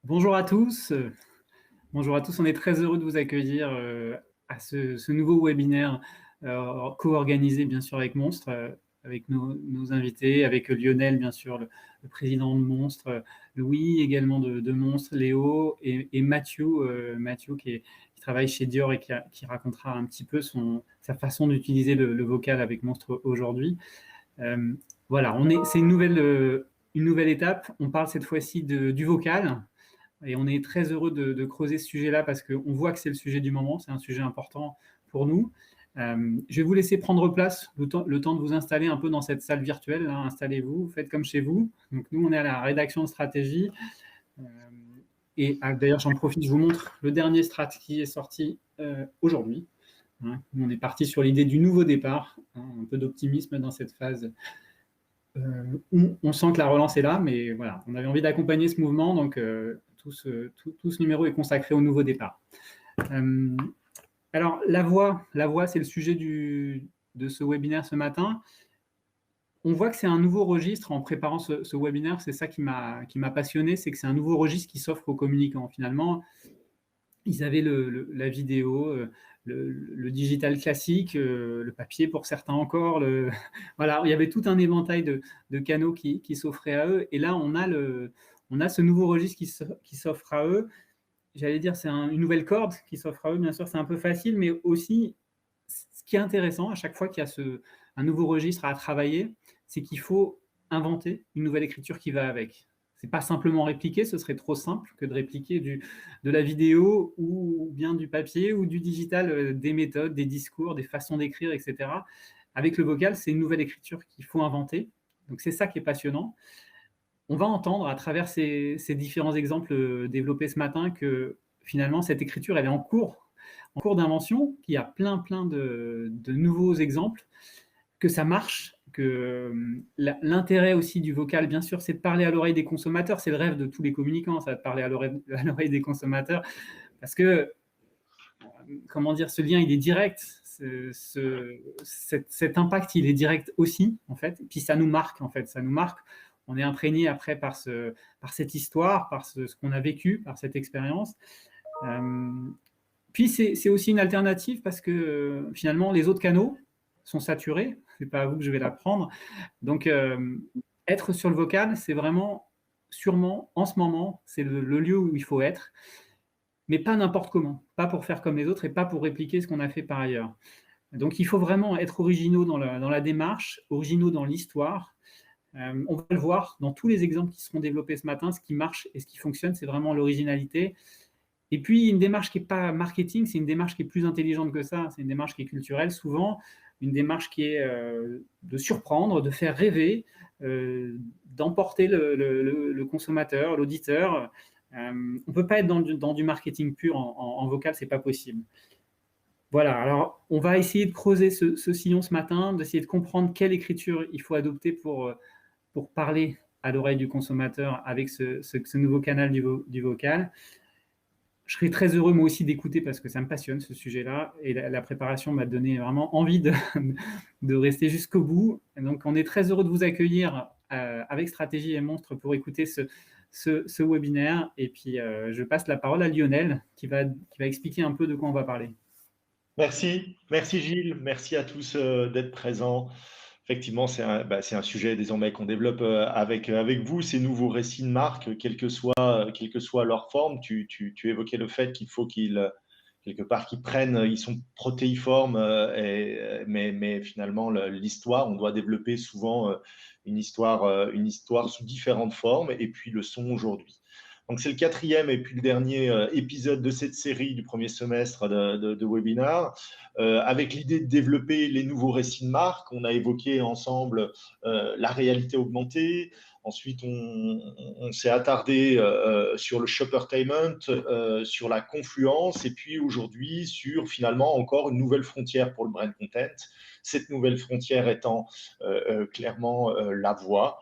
Bonjour à tous. Bonjour à tous. On est très heureux de vous accueillir à ce nouveau webinaire co-organisé bien sûr avec Monstre, avec nos invités, avec Lionel bien sûr, le président de Monstre, Louis également de Monstre, Léo et Mathieu qui travaille chez Dior et qui racontera un petit peu sa façon d'utiliser le vocal avec Monstre aujourd'hui. Voilà, c'est une nouvelle étape. On parle cette fois-ci du vocal. Et on est très heureux de creuser ce sujet-là parce qu'on voit que c'est le sujet du moment, c'est un sujet important pour nous. Je vais vous laisser prendre place le temps de vous installer un peu dans cette salle virtuelle. Là. Installez-vous, faites comme chez vous. Donc, nous, on est à la rédaction de stratégie. D'ailleurs, j'en profite, je vous montre le dernier strat qui est sorti aujourd'hui. Hein. On est parti sur l'idée du nouveau départ, hein, un peu d'optimisme dans cette phase. On sent que la relance est là, mais voilà, on avait envie d'accompagner ce mouvement, donc tout ce numéro est consacré au nouveau départ. Alors, la voix c'est le sujet de ce webinaire ce matin. On voit que c'est un nouveau registre en préparant ce webinaire, c'est ça qui m'a passionné, c'est que c'est un nouveau registre qui s'offre aux communicants. Finalement, ils avaient la vidéo, le digital classique, le papier pour certains encore. Voilà, il y avait tout un éventail de canaux qui s'offraient à eux. Et là, on a ce nouveau registre qui s'offre à eux. J'allais dire, c'est une nouvelle corde qui s'offre à eux. Bien sûr, c'est un peu facile, mais aussi, ce qui est intéressant, à chaque fois qu'il y a un nouveau registre à travailler, c'est qu'il faut inventer une nouvelle écriture qui va avec. C'est pas simplement répliquer, ce serait trop simple que de répliquer de la vidéo ou bien du papier ou du digital, des méthodes, des discours, des façons d'écrire, etc. Avec le vocal, c'est une nouvelle écriture qu'il faut inventer. Donc c'est ça qui est passionnant. On va entendre à travers ces différents exemples développés ce matin que finalement cette écriture elle est en cours d'invention, qu'il y a plein de nouveaux exemples, que ça marche, que l'intérêt aussi du vocal, bien sûr, c'est de parler à l'oreille des consommateurs. C'est le rêve de tous les communicants, ça, de parler à l'oreille des consommateurs, parce que, comment dire, ce lien, il est direct. Cet impact, il est direct aussi, en fait. Et puis ça nous marque, en fait. Ça nous marque. On est imprégné après par cette histoire, par ce qu'on a vécu, par cette expérience. Puis c'est aussi une alternative parce que finalement, les autres canaux sont saturés. Ce n'est pas à vous que je vais l'apprendre. Donc, être sur le vocal, c'est vraiment, sûrement, en ce moment, c'est le lieu où il faut être, mais pas n'importe comment, pas pour faire comme les autres et pas pour répliquer ce qu'on a fait par ailleurs. Donc, il faut vraiment être originaux dans la démarche, originaux dans l'histoire. On va le voir dans tous les exemples qui seront développés ce matin. Ce qui marche et ce qui fonctionne, c'est vraiment l'originalité. Et puis, une démarche qui n'est pas marketing, c'est une démarche qui est plus intelligente que ça. C'est une démarche qui est culturelle, souvent, une démarche qui est de surprendre, de faire rêver, d'emporter le consommateur, l'auditeur. On ne peut pas être dans du marketing pur en vocal, ce n'est pas possible. Voilà, alors on va essayer de creuser ce sillon ce matin, d'essayer de comprendre quelle écriture il faut adopter pour parler à l'oreille du consommateur avec ce nouveau canal du vocal. Je serais très heureux, moi aussi, d'écouter parce que ça me passionne, ce sujet-là. Et la préparation m'a donné vraiment envie de rester jusqu'au bout. Et donc, on est très heureux de vous accueillir avec Stratégie et Monstre pour écouter ce webinaire. Et puis, je passe la parole à Lionel qui va expliquer un peu de quoi on va parler. Merci Gilles, merci à tous d'être présents. Effectivement, c'est un sujet désormais qu'on développe avec vous, ces nouveaux récits de marque, quelle que soit leur forme. Tu évoquais le fait qu'il faut qu'ils, quelque part, qu'ils prennent, ils sont protéiformes, mais finalement, l'histoire, on doit développer souvent une histoire sous différentes formes, et puis le son aujourd'hui. Donc, c'est le quatrième et puis le dernier épisode de cette série du premier semestre de webinaire, avec l'idée de développer les nouveaux récits de marque. On a évoqué ensemble la réalité augmentée. Ensuite, on s'est attardé sur le shoppertainment, sur la confluence, et puis aujourd'hui sur finalement encore une nouvelle frontière pour le brand content. Cette nouvelle frontière étant clairement la voix.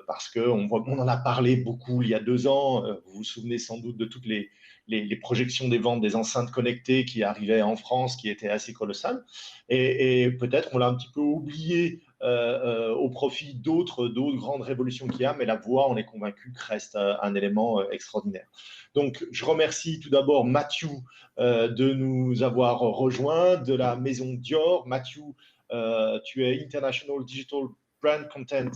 Parce qu'on en a parlé beaucoup il y a 2 ans. Vous vous souvenez sans doute de toutes les projections des ventes des enceintes connectées qui arrivaient en France, qui étaient assez colossales. Et peut-être on l'a un petit peu oublié au profit d'autres grandes révolutions qu'il y a, mais la voix, on est convaincu que reste un élément extraordinaire. Donc, je remercie tout d'abord Mathieu de nous avoir rejoints de la maison Dior. Mathieu, tu es International Digital Brand Content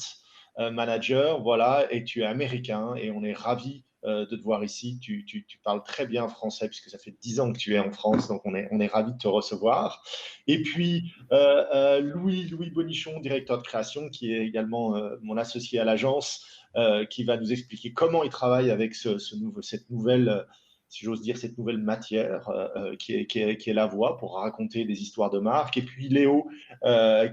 Manager, voilà, et tu es américain, et on est ravis de te voir ici. Tu parles très bien français, puisque ça fait 10 ans que tu es en France, donc on est ravis de te recevoir. Et puis, Louis Bonichon, directeur de création, qui est également mon associé à l'agence, qui va nous expliquer comment il travaille avec cette nouvelle, si j'ose dire, cette nouvelle matière qui est la voix pour raconter des histoires de marque. Et puis Léo,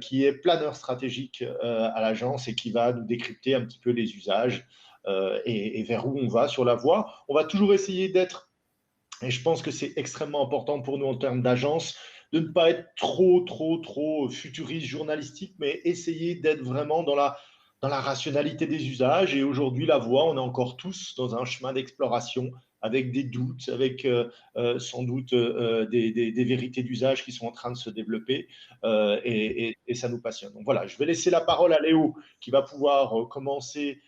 qui est planeur stratégique à l'agence et qui va nous décrypter un petit peu les usages et vers où on va sur la voie. On va toujours essayer d'être, et je pense que c'est extrêmement important pour nous en termes d'agence, de ne pas être trop futuriste, journalistique, mais essayer d'être vraiment dans la rationalité des usages. Et aujourd'hui, la voie, on est encore tous dans un chemin d'exploration avec des doutes, avec sans doute des vérités d'usage qui sont en train de se développer et ça nous passionne. Donc voilà, je vais laisser la parole à Léo qui va pouvoir commencer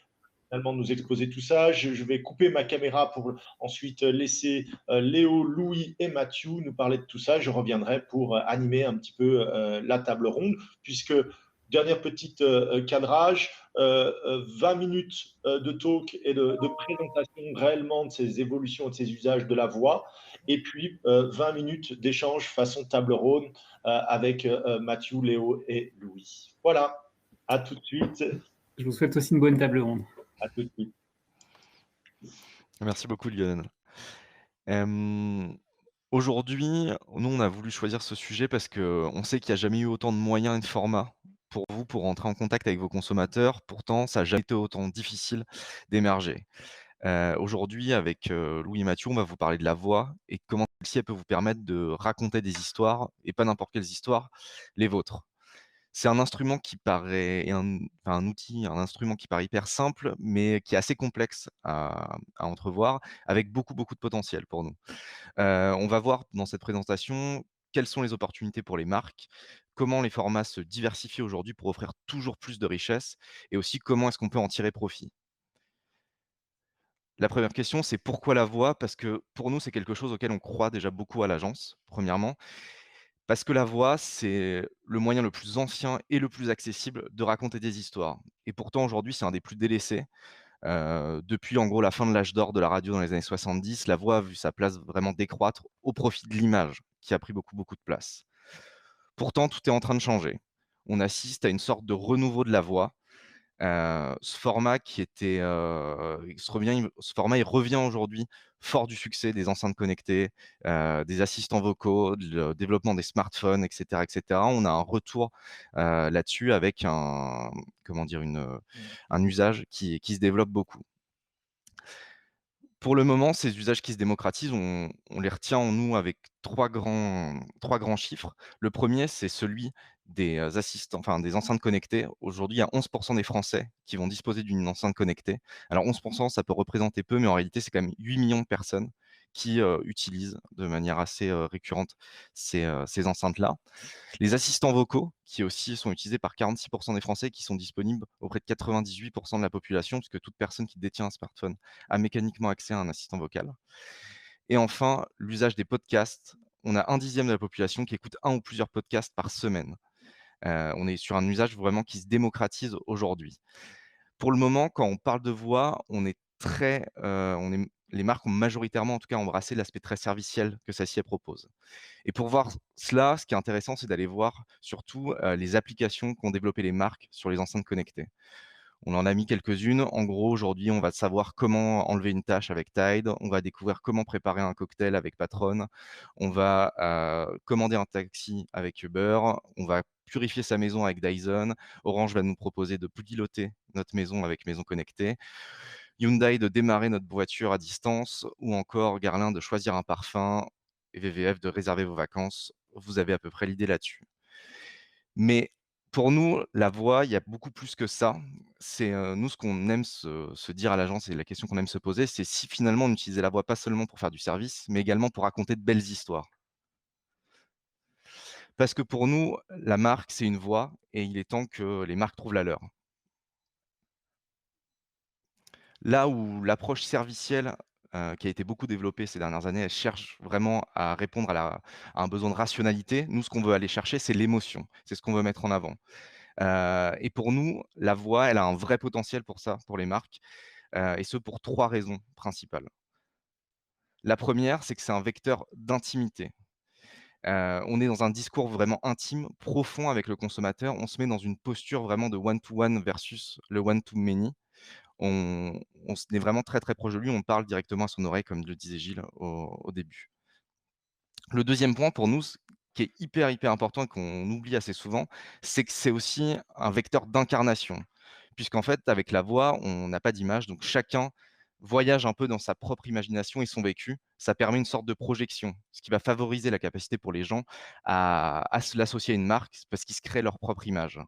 finalement de nous exposer tout ça. Je vais couper ma caméra pour ensuite laisser Léo, Louis et Mathieu nous parler de tout ça. Je reviendrai pour animer un petit peu la table ronde, puisque dernier petit cadrage, 20 minutes de talk et de présentation réellement de ces évolutions et de ces usages de la voix, et puis 20 minutes d'échange façon table ronde avec Mathieu, Léo et Louis. Voilà, à tout de suite. Je vous souhaite aussi une bonne table ronde. À tout de suite. Merci beaucoup, Lionel. Aujourd'hui, nous, on a voulu choisir ce sujet parce qu'on sait qu'il n'y a jamais eu autant de moyens et de formats pour vous, pour entrer en contact avec vos consommateurs. Pourtant, ça n'a jamais été autant difficile d'émerger. Aujourd'hui, avec Louis et Mathieu, on va vous parler de la voix et comment celle-ci elle peut vous permettre de raconter des histoires, et pas n'importe quelles histoires, les vôtres. C'est un instrument qui paraît un outil, un instrument qui paraît hyper simple, mais qui est assez complexe à entrevoir, avec beaucoup, beaucoup de potentiel pour nous. On va voir dans cette présentation quelles sont les opportunités pour les marques, comment les formats se diversifient aujourd'hui pour offrir toujours plus de richesse, et aussi comment est-ce qu'on peut en tirer profit. La première question, c'est pourquoi la voix? Parce que pour nous, c'est quelque chose auquel on croit déjà beaucoup à l'agence, premièrement. Parce que la voix, c'est le moyen le plus ancien et le plus accessible de raconter des histoires. Et pourtant, aujourd'hui, c'est un des plus délaissés. Depuis, en gros, la fin de l'âge d'or de la radio dans les années 70, la voix a vu sa place vraiment décroître au profit de l'image, qui a pris beaucoup, beaucoup de place. Pourtant, tout est en train de changer. On assiste à une sorte de renouveau de la voix. Ce format qui était, ce format, il revient aujourd'hui fort du succès des enceintes connectées, des assistants vocaux, le développement des smartphones, et cetera, et cetera. On a un retour, là-dessus avec comment dire? Un usage qui se développe beaucoup. Pour le moment, ces usages qui se démocratisent, on les retient en nous avec trois grands chiffres. Le premier, c'est celui des des enceintes connectées. Aujourd'hui, il y a 11 des Français qui vont disposer d'une enceinte connectée. Alors 11, ça peut représenter peu, mais en réalité, c'est quand même 8 millions de personnes qui utilisent de manière assez récurrente ces enceintes-là. Les assistants vocaux, qui aussi sont utilisés par 46 des Français, qui sont disponibles auprès de 98 de la population, puisque toute personne qui détient un smartphone a mécaniquement accès à un assistant vocal. Et enfin, l'usage des podcasts. On a 1/10 de la population qui écoute un ou plusieurs podcasts par semaine. On est sur un usage vraiment qui se démocratise aujourd'hui. Pour le moment, quand on parle de voix, on est très, les marques ont majoritairement, en tout cas, embrassé l'aspect très serviciel que celle-ci propose. Et pour voir cela, ce qui est intéressant, c'est d'aller voir surtout les applications qu'ont développées les marques sur les enceintes connectées. On en a mis quelques-unes. En gros, aujourd'hui, on va savoir comment enlever une tâche avec Tide. On va découvrir comment préparer un cocktail avec Patron. On va commander un taxi avec Uber. On va purifier sa maison avec Dyson. Orange va nous proposer de piloter notre maison avec Maison Connectée. Hyundai de démarrer notre voiture à distance, ou encore Garlin de choisir un parfum, et VVF de réserver vos vacances. Vous avez à peu près l'idée là-dessus. Mais pour nous, la voix, il y a beaucoup plus que ça. C'est, nous, ce qu'on aime se dire à l'agence, et la question qu'on aime se poser, c'est si finalement on utilisait la voix pas seulement pour faire du service, mais également pour raconter de belles histoires. Parce que pour nous, la marque, c'est une voix et il est temps que les marques trouvent la leur. Là où l'approche servicielle, qui a été beaucoup développée ces dernières années, elle cherche vraiment à répondre à un besoin de rationalité. Nous, ce qu'on veut aller chercher, c'est l'émotion. C'est ce qu'on veut mettre en avant. Et pour nous, la voix, elle a un vrai potentiel pour ça, pour les marques, et ce pour 3 raisons principales. La première, c'est que c'est un vecteur d'intimité. On est dans un discours vraiment intime, profond avec le consommateur. On se met dans une posture vraiment de one to one versus le one to many. On on se est vraiment très, très proche de lui, on parle directement à son oreille comme le disait Gilles au début. Le deuxième point pour nous, qui est hyper, hyper important et qu'on oublie assez souvent, c'est que c'est aussi un vecteur d'incarnation. Puisqu'en fait, avec la voix, on n'a pas d'image, donc chacun voyage un peu dans sa propre imagination et son vécu. Ça permet une sorte de projection, ce qui va favoriser la capacité pour les gens à se l'associer à une marque parce qu'ils se créent leur propre image.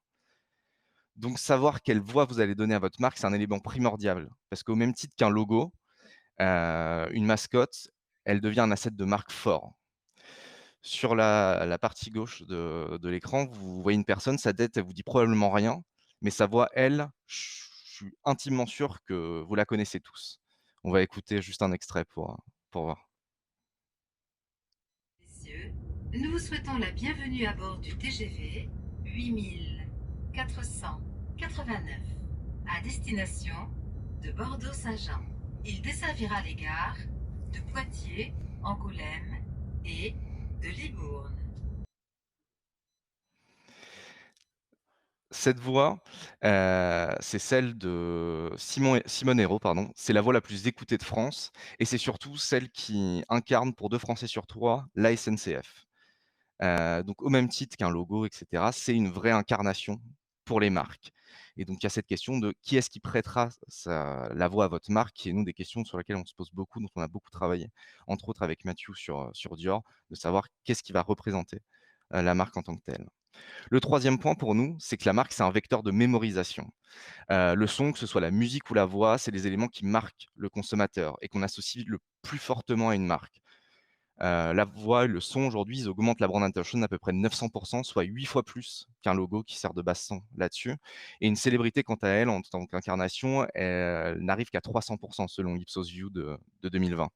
Donc savoir quelle voix vous allez donner à votre marque, c'est un élément primordial. Parce qu'au même titre qu'un logo, une mascotte, elle devient un asset de marque fort. Sur la partie gauche de l'écran, vous voyez une personne, sa tête, elle vous dit probablement rien, mais sa voix, elle, je suis intimement sûr que vous la connaissez tous. On va écouter juste un extrait pour voir. Messieurs, nous vous souhaitons la bienvenue à bord du TGV 8489 à destination de Bordeaux-Saint-Jean. Il desservira les gares de Poitiers, Angoulême et de Libourne. Cette voix, c'est celle de Simone Hérault, pardon. C'est la voix la plus écoutée de France et c'est surtout celle qui incarne pour 2 Français sur 3 la SNCF. Donc au même titre qu'un logo et cetera, c'est une vraie incarnation pour les marques et donc il y a cette question de qui est-ce qui prêtera la voix à votre marque? Qui est nous des questions sur lesquelles on se pose beaucoup, dont on a beaucoup travaillé, entre autres avec Mathieu sur Dior, de savoir qu'est-ce qui va représenter, la marque en tant que telle. Le troisième point pour nous, c'est que la marque, c'est un vecteur de mémorisation. Le son, que ce soit la musique ou la voix, c'est les éléments qui marquent le consommateur et qu'on associe le plus fortement à une marque. La voix et le son aujourd'hui, ils augmentent la brand attention d'à peu près de 900 soit 8 fois plus qu'un logo qui sert de base son là-dessus et une célébrité quant à elle, en tant qu'incarnation, elle n'arrive qu'à 300 selon l'Ipsos View de 2020.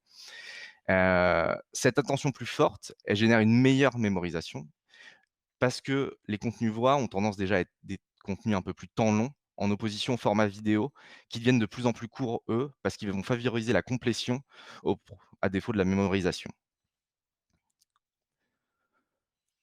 Cette attention plus forte, elle génère une meilleure mémorisation parce que les contenus voix ont tendance déjà à être des contenus un peu plus temps long, en opposition au format vidéo, qui deviennent de plus en plus courts, eux, parce qu'ils vont favoriser la complétion à défaut de la mémorisation.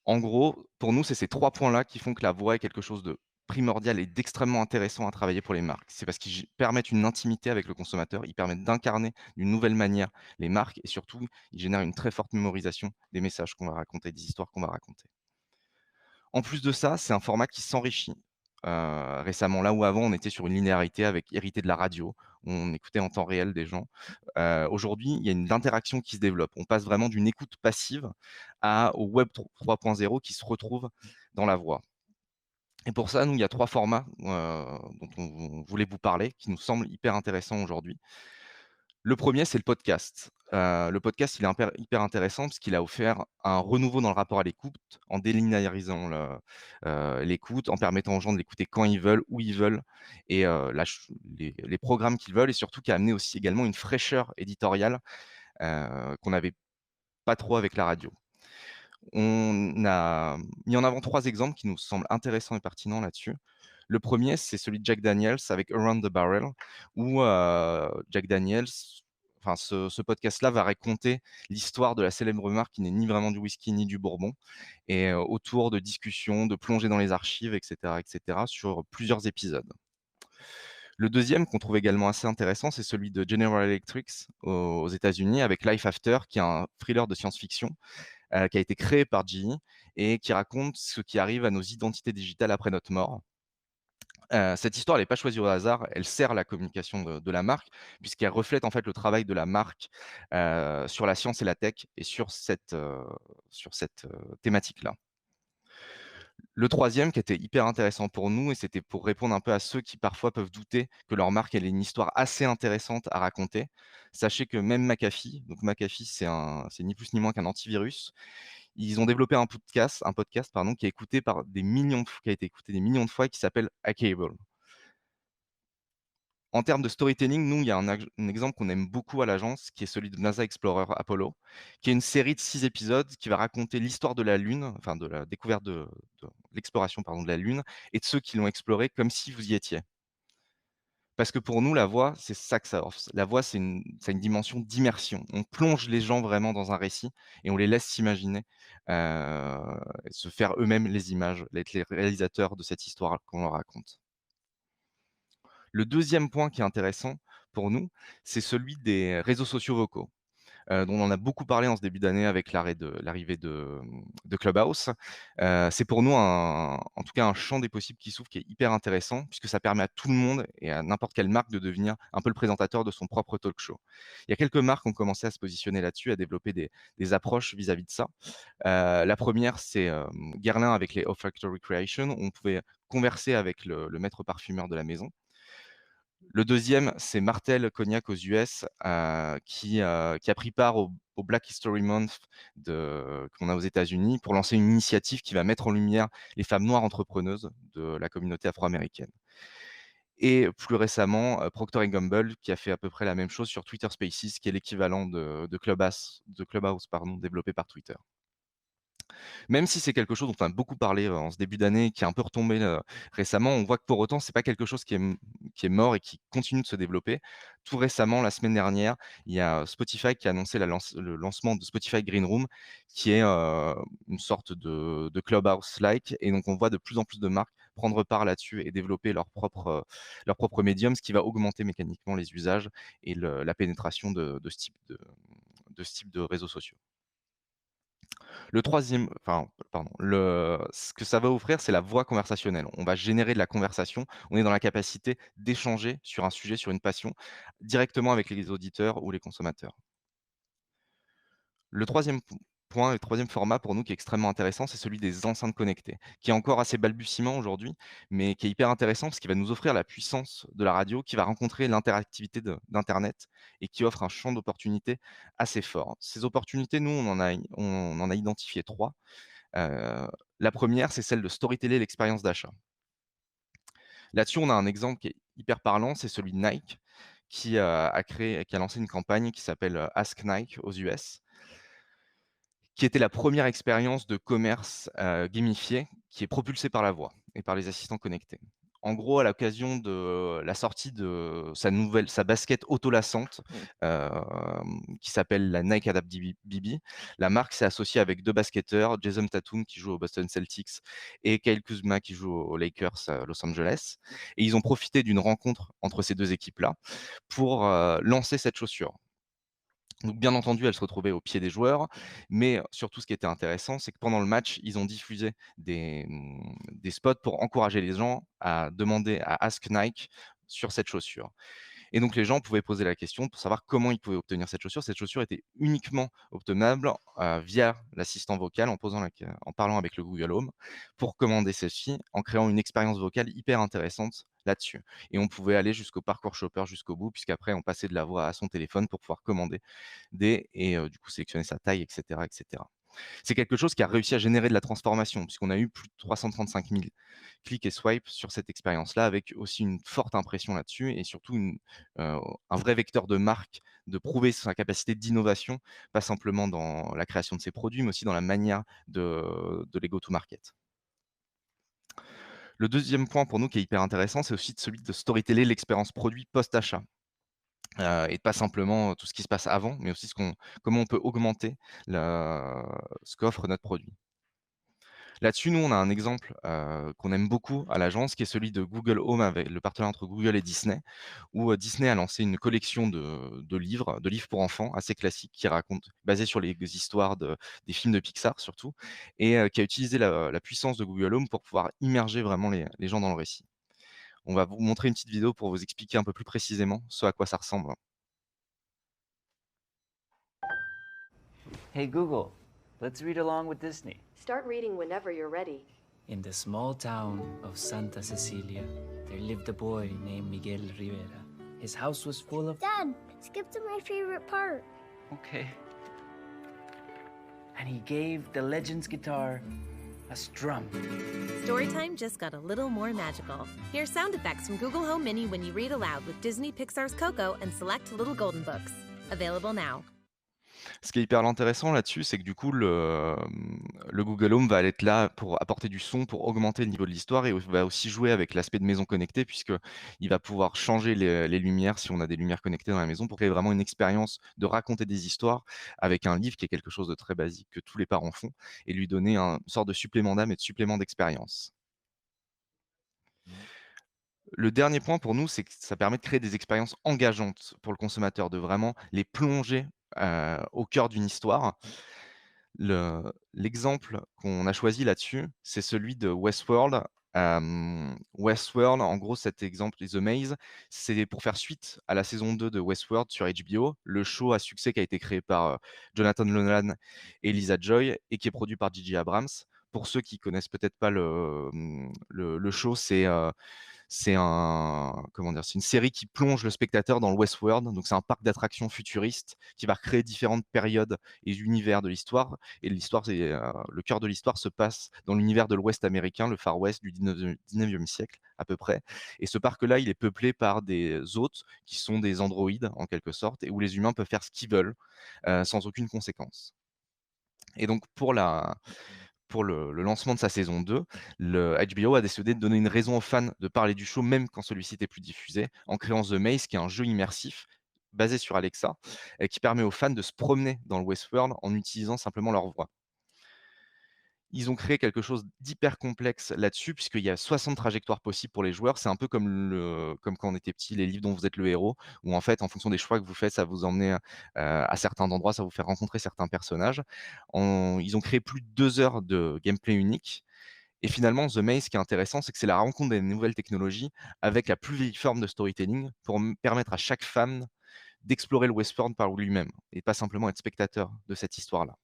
En gros, pour nous, c'est ces 3 points-là qui font que la voix est quelque chose de primordial et d'extrêmement intéressant à travailler pour les marques. C'est parce qu'ils permettent une intimité avec le consommateur, ils permettent d'incarner d'une nouvelle manière les marques et surtout, ils génèrent une très forte mémorisation des messages qu'on va raconter, des histoires qu'on va raconter. En plus de ça, c'est un format qui s'enrichit. Récemment, là où avant on était sur une linéarité avec hérité de la radio, on écoutait en temps réel des gens. Aujourd'hui, il y a une interaction qui se développe. On passe vraiment d'une écoute passive au web 3.0 qui se retrouve dans la voix. Et pour ça, nous, il y a 3 formats, dont on voulait vous parler, qui nous semblent hyper intéressants aujourd'hui. Le premier, c'est le podcast. Le podcast, il est hyper intéressant parce qu'il a offert un renouveau dans le rapport à l'écoute, en délinéarisant l'écoute, en permettant aux gens de l'écouter quand ils veulent, où ils veulent et les programmes qu'ils veulent et surtout qui a amené aussi également une fraîcheur éditoriale, qu'on n'avait pas trop avec la radio. On a mis en avant 3 exemples qui nous semblent intéressants et pertinents là-dessus. Le premier, c'est celui de Jack Daniel's avec Around the Barrel où, Jack Daniel's enfin ce podcast-là va raconter l'histoire de la célèbre marque qui n'est ni vraiment du whisky ni du bourbon et autour de discussions, de plongées dans les archives et cetera sur plusieurs épisodes. Le deuxième qu'on trouve également assez intéressant, c'est celui de General Electric aux États-Unis avec Life After qui est un thriller de science-fiction qui a été créé par GE et qui raconte ce qui arrive à nos identités digitales après notre mort. Cette histoire, elle est pas choisie au hasard, elle sert la communication de la marque, puisqu'elle reflète en fait le travail de la marque, sur la science et la tech et sur cette thématique-là. Le troisième qui était hyper intéressant pour nous et c'était pour répondre un peu à ceux qui parfois peuvent douter que leur marque elle ait une histoire assez intéressante à raconter. Sachez que même McAfee, donc McAfee c'est ni plus ni moins qu'un antivirus, Ils ont développé un podcast pardon, qui a été écouté des millions de fois, qui s'appelle Hackable. En termes de storytelling, nous, il y a un exemple qu'on aime beaucoup à l'agence, qui est celui de NASA Explorer Apollo, qui est une série de 6 épisodes qui va raconter l'histoire de la Lune, enfin de la découverte de l'exploration de la Lune et de ceux qui l'ont explorée comme si vous y étiez. Parce que pour nous, la voix, c'est ça que ça offre. La voix, ça a une dimension d'immersion. On plonge les gens vraiment dans un récit et on les laisse s'imaginer, se faire eux-mêmes les images, être les réalisateurs de cette histoire qu'on leur raconte. Le deuxième point qui est intéressant pour nous, c'est celui des réseaux sociaux vocaux, dont on a beaucoup parlé en ce début d'année avec l'arrivée de Clubhouse. C'est pour nous en tout cas un champ des possibles qui s'ouvre, qui est hyper intéressant, puisque ça permet à tout le monde et à n'importe quelle marque de devenir un peu le présentateur de son propre talk show. Il y a quelques marques qui ont commencé à se positionner là-dessus, à développer des approches vis-à-vis de ça. La première, c'est Guerlain avec les Olfactory Creation, où on pouvait converser avec le maître parfumeur de la maison. Le deuxième, c'est Martell Cognac aux US, qui a pris part au Black History Month qu'on a aux États-Unis pour lancer une initiative qui va mettre en lumière les femmes noires entrepreneuses de la communauté afro-américaine. Et plus récemment, Procter & Gamble, qui a fait à peu près la même chose sur Twitter Spaces, qui est l'équivalent de Clubhouse, développé par Twitter. Même si c'est quelque chose dont on a beaucoup parlé, en ce début d'année, qui est un peu retombé, récemment, on voit que pour autant, c'est pas quelque chose qui est mort et qui continue de se développer. Tout récemment, la semaine dernière, il y a Spotify qui a annoncé le lancement de Spotify Green Room, qui est, une sorte de Clubhouse-like, et donc on voit de plus en plus de marques prendre part là-dessus et développer leur propre médium, ce qui va augmenter mécaniquement les usages et la pénétration de ce type de réseaux sociaux. Le troisième, enfin, pardon, ce que ça va offrir, c'est la voix conversationnelle. On va générer de la conversation. On est dans la capacité d'échanger sur un sujet, sur une passion, directement avec les auditeurs ou les consommateurs. Le troisième point, le troisième format pour nous qui est extrêmement intéressant, c'est celui des enceintes connectées, qui est encore assez balbutiement aujourd'hui, mais qui est hyper intéressant parce qu'il va nous offrir la puissance de la radio, qui va rencontrer l'interactivité d'Internet et qui offre un champ d'opportunités assez fort. Ces opportunités, nous, on en a identifié 3. La première, c'est celle de storyteller l'expérience d'achat. Là-dessus, on a un exemple qui est hyper parlant, c'est celui de Nike, qui a lancé une campagne qui s'appelle Ask Nike aux US, qui était la première expérience de commerce gamifié qui est propulsée par la voix et par les assistants connectés. En gros, à l'occasion de la sortie de sa basket autolassante qui s'appelle la Nike Adapt BB, la marque s'est associée avec 2 basketteurs, Jason Tatum qui joue aux Boston Celtics et Kyle Kuzma qui joue aux Lakers à Los Angeles. Et ils ont profité d'une rencontre entre ces 2 équipes-là pour lancer cette chaussure. Donc bien entendu, elle se retrouvait aux pieds des joueurs, mais surtout ce qui était intéressant, c'est que pendant le match, ils ont diffusé des spots pour encourager les gens à demander à Ask Nike sur cette chaussure. Et donc les gens pouvaient poser la question pour savoir comment ils pouvaient obtenir cette chaussure. Cette chaussure était uniquement obtenable via l'assistant vocal en parlant avec le Google Home pour commander celle-ci, en créant une expérience vocale hyper intéressante là-dessus. Et on pouvait aller jusqu'au parcours shopper jusqu'au bout, puisqu'après on passait de la voix à son téléphone pour pouvoir commander et du coup sélectionner sa taille, etc., etc. C'est quelque chose qui a réussi à générer de la transformation, puisqu'on a eu plus de 335 000 clics et swipes sur cette expérience-là, avec aussi une forte impression là-dessus et surtout un vrai vecteur de marque, de prouver sa capacité d'innovation, pas simplement dans la création de ses produits, mais aussi dans la manière de les go-to-market. Le deuxième point pour nous qui est hyper intéressant, c'est aussi celui de storyteller l'expérience produit post-achat. Et pas simplement tout ce qui se passe avant, mais aussi comment on peut augmenter ce qu'offre notre produit. Là-dessus, nous, on a un exemple qu'on aime beaucoup à l'agence, qui est celui de Google Home, avec le partenariat entre Google et Disney, où Disney a lancé une collection de livres pour enfants assez classiques, basés sur les histoires des films de Pixar surtout, et qui a utilisé la puissance de Google Home pour pouvoir immerger vraiment les gens dans le récit. On va vous montrer une petite vidéo pour vous expliquer un peu plus précisément ce à quoi ça ressemble. Hey Google, let's read along with Disney. Start reading whenever you're ready. In the small town of Santa Cecilia, there lived a boy named Miguel Rivera. His house was full of... Dad, skip to my favorite part. Okay. and he gave the Legends guitar a strum. Storytime just got a little more magical. Hear sound effects from Google Home Mini when you read aloud with Disney Pixar's Coco and select Little Golden Books. Available now. Ce qui est hyper intéressant là-dessus, c'est que du coup, le Google Home va être là pour apporter du son, pour augmenter le niveau de l'histoire et va aussi jouer avec l'aspect de maison connectée puisqu'il va pouvoir changer les lumières si on a des lumières connectées dans la maison pour créer vraiment une expérience de raconter des histoires avec un livre qui est quelque chose de très basique que tous les parents font et lui donner une sorte de supplément d'âme et de supplément d'expérience. Le dernier point pour nous, c'est que ça permet de créer des expériences engageantes pour le consommateur, de vraiment les plonger au cœur d'une histoire. L'exemple qu'on a choisi là-dessus, c'est celui de Westworld. Westworld, en gros, cet exemple, The Maze, c'est pour faire suite à la saison 2 de Westworld sur HBO, le show à succès qui a été créé par Jonathan Nolan et Lisa Joy et qui est produit par J.J. Abrams. Pour ceux qui connaissent peut-être pas le show, c'est une série qui plonge le spectateur dans le Westworld. Donc, c'est un parc d'attractions futuriste qui va recréer différentes périodes et univers de l'histoire. Et le cœur de l'histoire se passe dans l'univers de l'Ouest américain, le Far West du 19e siècle à peu près. Et ce parc-là, il est peuplé par des hôtes qui sont des androïdes en quelque sorte, et où les humains peuvent faire ce qu'ils veulent sans aucune conséquence. Et donc, pour le lancement de sa saison 2, le HBO a décidé de donner une raison aux fans de parler du show, même quand celui-ci n'était plus diffusé, en créant The Maze, qui est un jeu immersif basé sur Alexa, et qui permet aux fans de se promener dans le Westworld en utilisant simplement leur voix. Ils ont créé quelque chose d'hyper complexe là-dessus, puisqu'il y a 60 trajectoires possibles pour les joueurs. C'est un peu comme quand on était petit, les livres dont vous êtes le héros, où en fait, en fonction des choix que vous faites, ça vous emmène à certains endroits, ça vous fait rencontrer certains personnages. Ils ont créé plus de 2 heures de gameplay unique. Et finalement, The Maze, ce qui est intéressant, c'est que c'est la rencontre des nouvelles technologies avec la plus vieille forme de storytelling pour permettre à chaque fan d'explorer le Westworld par lui-même et pas simplement être spectateur de cette histoire-là.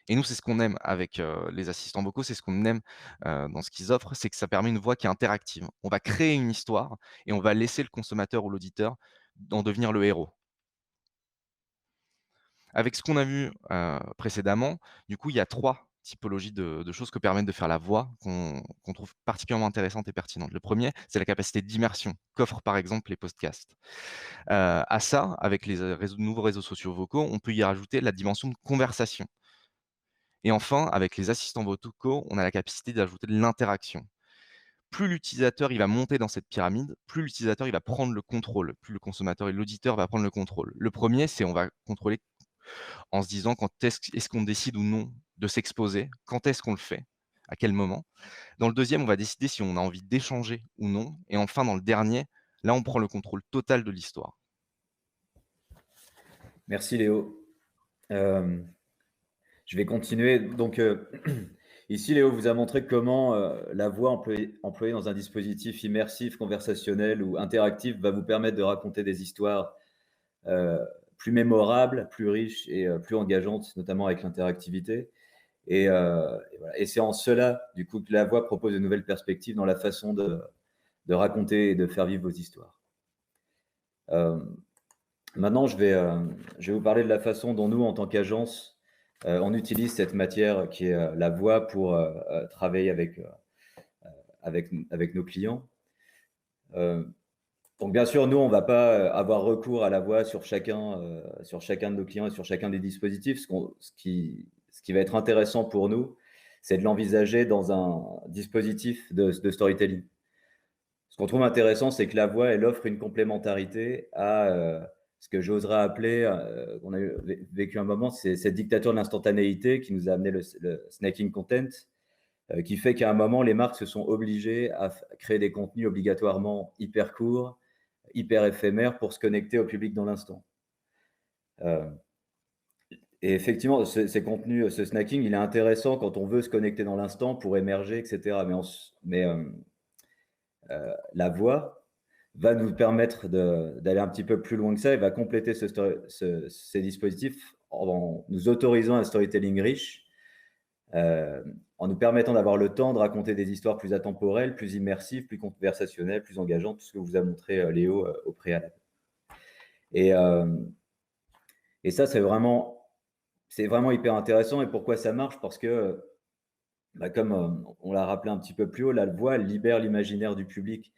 Et nous, c'est ce qu'on aime avec les assistants vocaux, c'est ce qu'on aime dans ce qu'ils offrent, c'est que ça permet une voix qui est interactive. On va créer une histoire et on va laisser le consommateur ou l'auditeur en devenir le héros. Avec ce qu'on a vu précédemment, du coup, il y a 3 typologies de choses que permettent de faire la voix qu'on trouve particulièrement intéressantes et pertinentes. Le premier, c'est la capacité d'immersion qu'offrent par exemple les podcasts. À ça, avec les nouveaux réseaux sociaux vocaux, on peut y rajouter la dimension de conversation. Et enfin, avec les assistants vocaux, on a la capacité d'ajouter de l'interaction. Plus l'utilisateur il va monter dans cette pyramide, plus l'utilisateur il va prendre le contrôle, plus le consommateur et l'auditeur va prendre le contrôle. Le premier, c'est on va contrôler en se disant quand est-ce qu'on décide ou non de s'exposer, quand est-ce qu'on le fait, à quel moment. Dans le deuxième, on va décider si on a envie d'échanger ou non. Et enfin, dans le dernier, là, on prend le contrôle total de l'histoire. Merci Léo. Je vais continuer. Donc, ici, Léo vous a montré comment la voix employée dans un dispositif immersif, conversationnel ou interactif va vous permettre de raconter des histoires plus mémorables, plus riches et plus engageantes, notamment avec l'interactivité. Et voilà. Et c'est en cela, du coup, que la voix propose de nouvelles perspectives dans la façon de raconter et de faire vivre vos histoires. Maintenant, je vais vous parler de la façon dont nous, en tant qu'agence, on utilise cette matière qui est la voix pour travailler avec nos clients. Donc, bien sûr, nous, on ne va pas avoir recours à la voix sur chacun de nos clients et sur chacun des dispositifs. Ce qui va être intéressant pour nous, c'est de l'envisager dans un dispositif de storytelling. Ce qu'on trouve intéressant, c'est que la voix, elle offre une complémentarité à ce que j'oserais appeler, on a vécu un moment, c'est cette dictature de l'instantanéité qui nous a amené le snacking content, qui fait qu'à un moment, les marques se sont obligées à créer des contenus obligatoirement hyper courts, hyper éphémères pour se connecter au public dans l'instant. Et effectivement, ces contenus, ce snacking, il est intéressant quand on veut se connecter dans l'instant pour émerger, etc. Mais la voix va nous permettre d'aller un petit peu plus loin que ça et va compléter ces dispositifs en nous autorisant un storytelling riche, en nous permettant d'avoir le temps de raconter des histoires plus atemporelles, plus immersives, plus conversationnelles, plus engageantes, tout ce que vous a montré Léo au préalable. Et ça, c'est vraiment c'est vraiment hyper intéressant. Et pourquoi ça marche? Parce que, comme on l'a rappelé un petit peu plus haut, la voix elle libère l'imaginaire du public.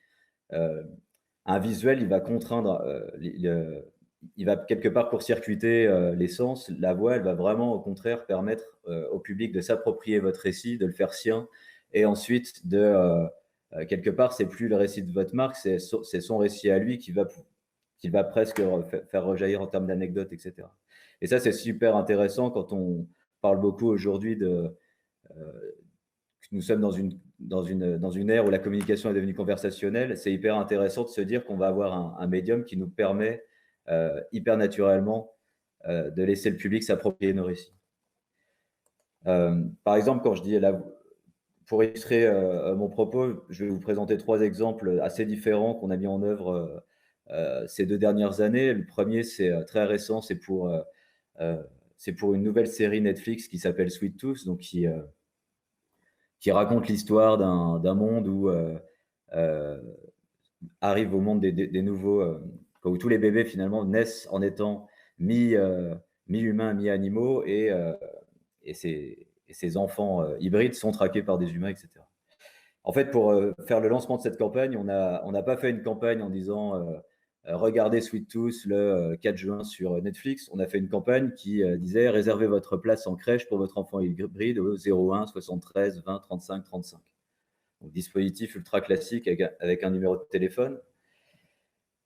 Un visuel, il va contraindre, il va quelque part court-circuiter les sens. La voix, elle va vraiment, au contraire, permettre au public de s'approprier votre récit, de le faire sien, et ensuite quelque part, c'est plus le récit de votre marque, c'est son récit à lui qui va presque faire rejaillir en termes d'anecdotes, etc. Et ça, c'est super intéressant quand on parle beaucoup aujourd'hui nous sommes dans une ère où la communication est devenue conversationnelle. C'est hyper intéressant de se dire qu'on va avoir un médium qui nous permet hyper naturellement de laisser le public s'approprier nos récits. Par exemple, quand je dis pour illustrer mon propos, je vais vous présenter 3 exemples assez différents qu'on a mis en œuvre ces 2 dernières années. Le premier, c'est très récent, c'est pour une nouvelle série Netflix qui s'appelle Sweet Tooth, donc qui raconte l'histoire d'un monde où arrive au monde des nouveaux, où tous les bébés finalement naissent en étant mi-humains, mi-animaux, et ces enfants hybrides sont traqués par des humains, etc. En fait, pour faire le lancement de cette campagne, on n'a pas fait une campagne en disant regardez Sweet Tooth le 4 juin sur Netflix. On a fait une campagne qui disait réservez votre place en crèche pour votre enfant hybride au 01 73 20 35 35. Donc, dispositif ultra classique avec un numéro de téléphone.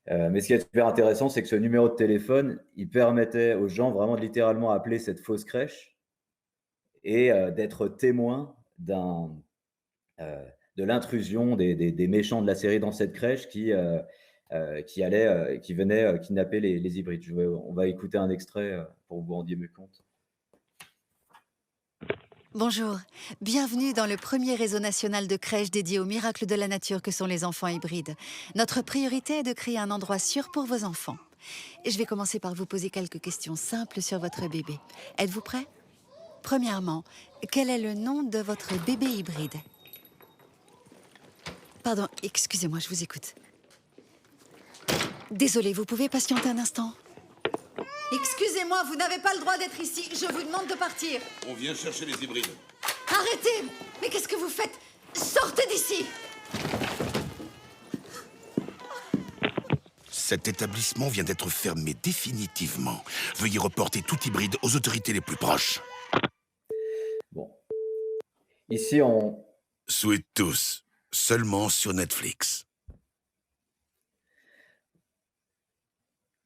Mais ce qui est super intéressant, c'est que ce numéro de téléphone, il permettait aux gens vraiment de littéralement appeler cette fausse crèche et d'être témoin de l'intrusion des méchants de la série dans cette crèche qui venaient kidnapper les hybrides. On va écouter un extrait pour que vous vous rendiez mieux compte. Bonjour, bienvenue dans le premier réseau national de crèches dédié aux miracles de la nature que sont les enfants hybrides. Notre priorité est de créer un endroit sûr pour vos enfants. Je vais commencer par vous poser quelques questions simples sur votre bébé. Êtes-vous prêt? Premièrement, quel est le nom de votre bébé hybride? Pardon, excusez-moi, je vous écoute. Désolée, vous pouvez patienter un instant? Excusez-moi, vous n'avez pas le droit d'être ici. Je vous demande de partir. On vient chercher les hybrides. Arrêtez! Mais qu'est-ce que vous faites? Sortez d'ici! Cet établissement vient d'être fermé définitivement. Veuillez reporter tout hybride aux autorités les plus proches. Bon. Ici, on... Sweet Tooth, seulement sur Netflix.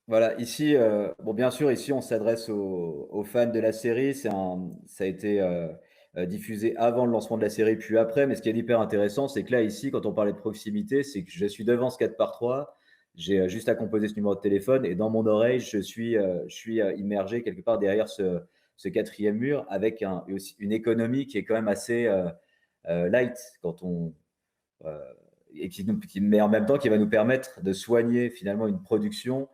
Voilà, ici, bien sûr, ici, on s'adresse aux fans de la série. Ça a été diffusé avant le lancement de la série, puis après. Mais ce qui est hyper intéressant, c'est que là, ici, quand on parlait de proximité, c'est que je suis devant ce 4x3. J'ai juste à composer ce numéro de téléphone et dans mon oreille, je suis immergé quelque part derrière ce 4e mur avec aussi une économie qui est quand même assez light mais en même temps qui va nous permettre de soigner finalement une production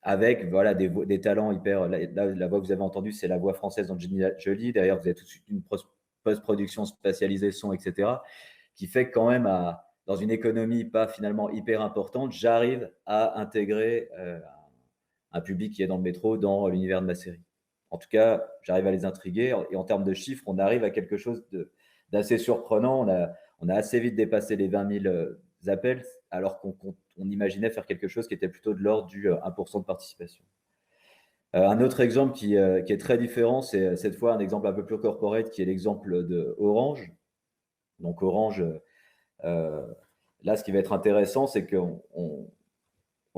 avec des talents hyper. La voix que vous avez entendue, c'est la voix française d'Angelina Jolie. Derrière, vous avez tout de suite une post-production spatialisée, son, etc. Qui fait que quand même, dans une économie pas finalement hyper importante, j'arrive à intégrer un public qui est dans le métro, dans l'univers de ma série. En tout cas, j'arrive à les intriguer. Et en termes de chiffres, on arrive à quelque chose d'assez surprenant. On a assez vite dépassé les 20 000 appels, alors qu'on imaginait faire quelque chose qui était plutôt de l'ordre du 1% de participation. Un autre exemple qui est très différent, c'est cette fois un exemple un peu plus corporate, qui est l'exemple de Orange. Donc Orange, là, ce qui va être intéressant, c'est qu'on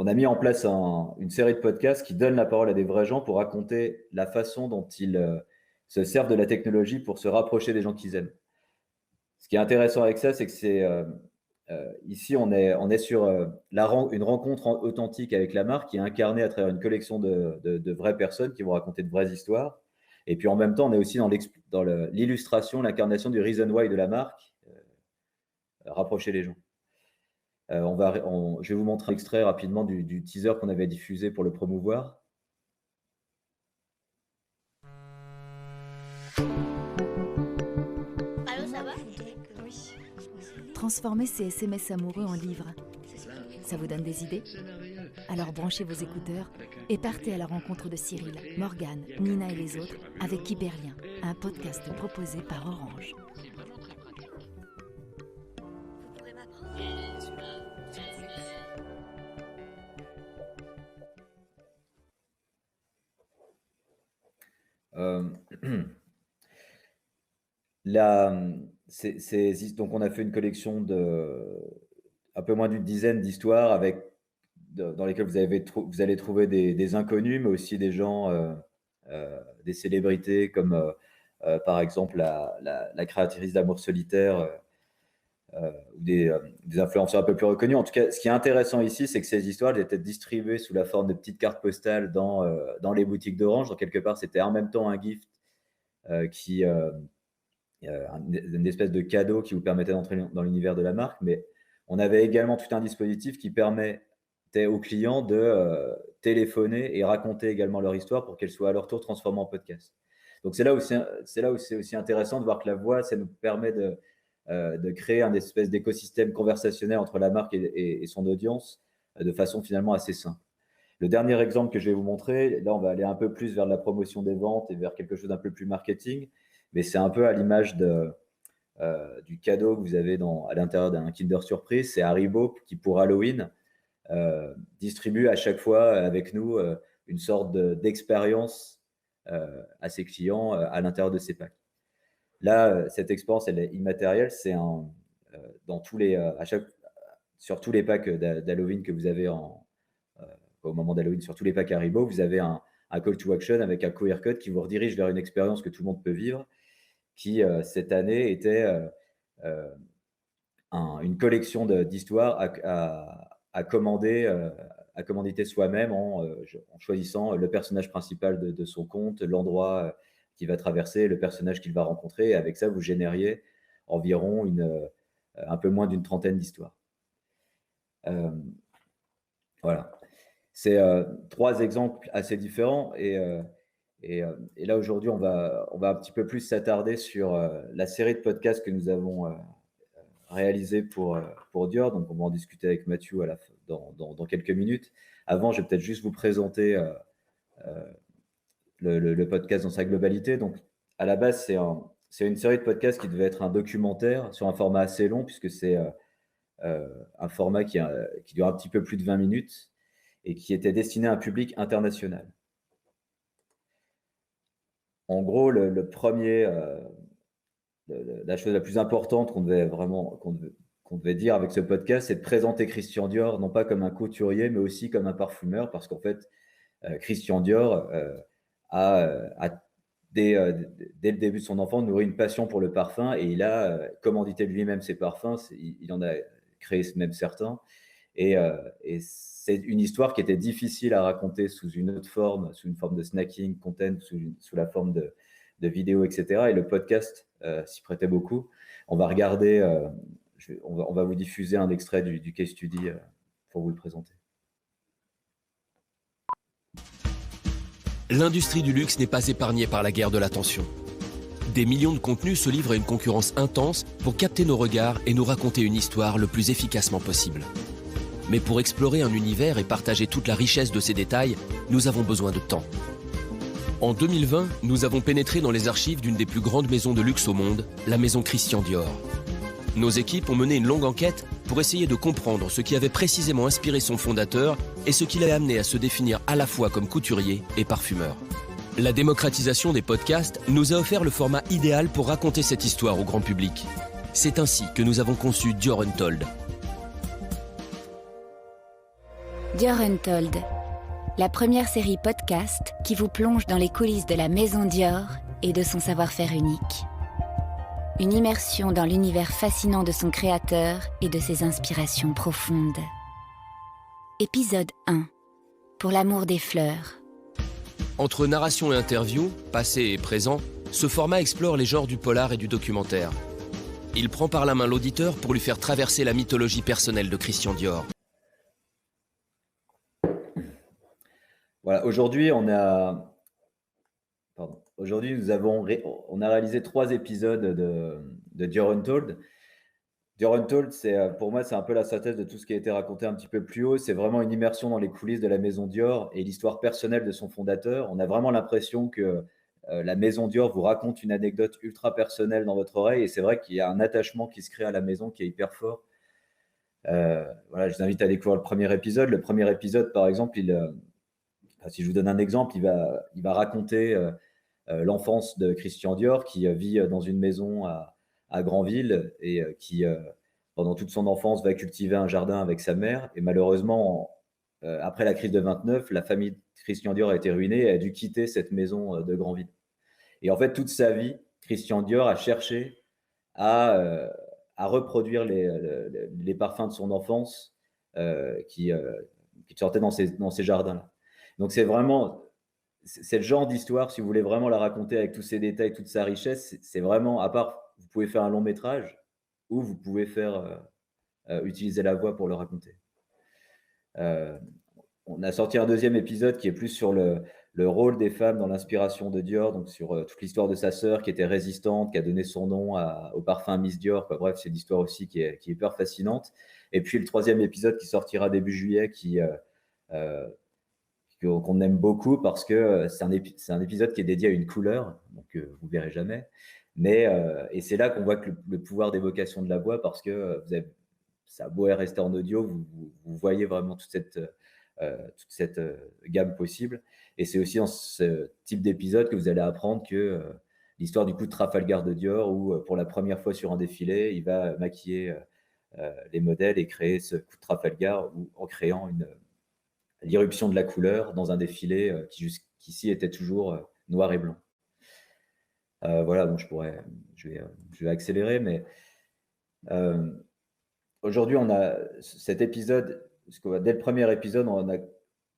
a mis en place une série de podcasts qui donnent la parole à des vrais gens pour raconter la façon dont ils se servent de la technologie pour se rapprocher des gens qu'ils aiment. Ce qui est intéressant avec ça, c'est que ici, on est sur une rencontre authentique avec la marque qui est incarnée à travers une collection de vraies personnes qui vont raconter de vraies histoires. Et puis en même temps, on est aussi dans l'illustration, l'incarnation du reason why de la marque, rapprocher les gens. Je vais vous montrer un extrait rapidement du teaser qu'on avait diffusé pour le promouvoir. Allô, ça va? Transformer ces SMS amoureux en livres, ça vous donne des idées? Alors branchez vos écouteurs et partez à la rencontre de Cyril, Morgane, Nina et les autres avec Hyperlien, un podcast proposé par Orange. Donc on a fait une collection de un peu moins d'une dizaine d'histoires dans lesquelles vous allez trouver des inconnus, mais aussi des gens, des célébrités comme par exemple la créatrice d'Amour solitaire, ou des influenceurs un peu plus reconnus. En tout cas, ce qui est intéressant ici, c'est que ces histoires elles étaient distribuées sous la forme de petites cartes postales dans les boutiques d'Orange. Donc quelque part, c'était en même temps un gift une espèce de cadeau qui vous permettait d'entrer dans l'univers de la marque, mais on avait également tout un dispositif qui permettait aux clients de téléphoner et raconter également leur histoire pour qu'elle soit à leur tour transformée en podcast. Donc c'est là où c'est aussi intéressant de voir que la voix, ça nous permet de créer un espèce d'écosystème conversationnel entre la marque et son audience de façon finalement assez simple. Le dernier exemple que je vais vous montrer, là on va aller un peu plus vers la promotion des ventes et vers quelque chose d'un peu plus marketing, mais c'est un peu à l'image du cadeau que vous avez à l'intérieur d'un Kinder Surprise. C'est Haribo qui, pour Halloween, distribue à chaque fois avec nous une sorte d'expérience à ses clients à l'intérieur de ses packs. Là, cette expérience, elle est immatérielle. C'est sur tous les packs d'Halloween que vous avez au moment d'Halloween, sur tous les packs Haribo, vous avez un call to action avec un QR code qui vous redirige vers une expérience que tout le monde peut vivre, qui cette année était une collection d'histoires à commanditer soi-même en choisissant le personnage principal de son compte, l'endroit qu'il va traverser, le personnage qu'il va rencontrer. Et avec ça, vous génériez environ un peu moins d'une trentaine d'histoires. Voilà. C'est 3 exemples assez différents et là, aujourd'hui, on va un petit peu plus s'attarder sur la série de podcasts que nous avons réalisés pour Dior. Donc, on va en discuter avec Mathieu dans quelques minutes. Avant, je vais peut-être juste vous présenter le podcast dans sa globalité. Donc, à la base, c'est une série de podcasts qui devait être un documentaire sur un format assez long, puisque c'est un format qui dure un petit peu plus de 20 minutes et qui était destiné à un public international. En gros, la chose la plus importante qu'on devait dire avec ce podcast, c'est de présenter Christian Dior, non pas comme un couturier, mais aussi comme un parfumeur, parce qu'en fait, Christian Dior dès le début de son enfance, nourri une passion pour le parfum, et il a commandité lui-même ses parfums, il en a créé même certains, et c'est une histoire qui était difficile à raconter sous une autre forme, sous une forme de snacking, content, sous la forme de vidéos, etc. Et le podcast s'y prêtait beaucoup. On va regarder, on va vous diffuser un extrait du case study pour vous le présenter. L'industrie du luxe n'est pas épargnée par la guerre de l'attention. Des millions de contenus se livrent à une concurrence intense pour capter nos regards et nous raconter une histoire le plus efficacement possible. Mais pour explorer un univers et partager toute la richesse de ses détails, nous avons besoin de temps. En 2020, nous avons pénétré dans les archives d'une des plus grandes maisons de luxe au monde, la maison Christian Dior. Nos équipes ont mené une longue enquête pour essayer de comprendre ce qui avait précisément inspiré son fondateur et ce qui l'a amené à se définir à la fois comme couturier et parfumeur. La démocratisation des podcasts nous a offert le format idéal pour raconter cette histoire au grand public. C'est ainsi que nous avons conçu Dior Untold. Dior Untold, la première série podcast qui vous plonge dans les coulisses de la maison Dior et de son savoir-faire unique. Une immersion dans l'univers fascinant de son créateur et de ses inspirations profondes. Épisode 1. Pour l'amour des fleurs. Entre narration et interview, passé et présent, ce format explore les genres du polar et du documentaire. Il prend par la main l'auditeur pour lui faire traverser la mythologie personnelle de Christian Dior. Voilà, aujourd'hui, on a réalisé 3 épisodes de Dior Untold. Dior Untold, pour moi, c'est un peu la synthèse de tout ce qui a été raconté un petit peu plus haut. C'est vraiment une immersion dans les coulisses de la maison Dior et l'histoire personnelle de son fondateur. On a vraiment l'impression que la maison Dior vous raconte une anecdote ultra personnelle dans votre oreille. Et c'est vrai qu'il y a un attachement qui se crée à la maison qui est hyper fort. Voilà, je vous invite à découvrir le premier épisode. Le premier épisode, par exemple, si je vous donne un exemple, il va raconter l'enfance de Christian Dior qui vit dans une maison à Granville et qui, pendant toute son enfance, va cultiver un jardin avec sa mère. Et malheureusement, après la crise de 29, la famille de Christian Dior a été ruinée et a dû quitter cette maison de Granville. Et en fait, toute sa vie, Christian Dior a cherché à reproduire les parfums de son enfance qui sortaient dans ces jardins-là. Donc c'est le genre d'histoire, si vous voulez vraiment la raconter avec tous ses détails, toute sa richesse, c'est vraiment, à part, vous pouvez faire un long métrage ou vous pouvez utiliser la voix pour le raconter. On a sorti un deuxième épisode qui est plus sur le rôle des femmes dans l'inspiration de Dior, donc sur toute l'histoire de sa sœur qui était résistante, qui a donné son nom au parfum Miss Dior. Bref, c'est une histoire aussi qui est hyper fascinante. Et puis le troisième épisode qui sortira début juillet, qu'on aime beaucoup parce que c'est un épisode qui est dédié à une couleur, donc vous ne verrez jamais. Et c'est là qu'on voit que le pouvoir d'évocation de la voix, parce que ça a beau rester en audio, vous voyez vraiment toute cette gamme possible. Et c'est aussi dans ce type d'épisode que vous allez apprendre que l'histoire du coup de Trafalgar de Dior, où pour la première fois sur un défilé, il va maquiller les modèles et créer ce coup de Trafalgar en créant l'irruption de la couleur dans un défilé qui jusqu'ici était toujours noir et blanc. Voilà, donc je vais accélérer, mais aujourd'hui, on a cet épisode, dès le premier épisode,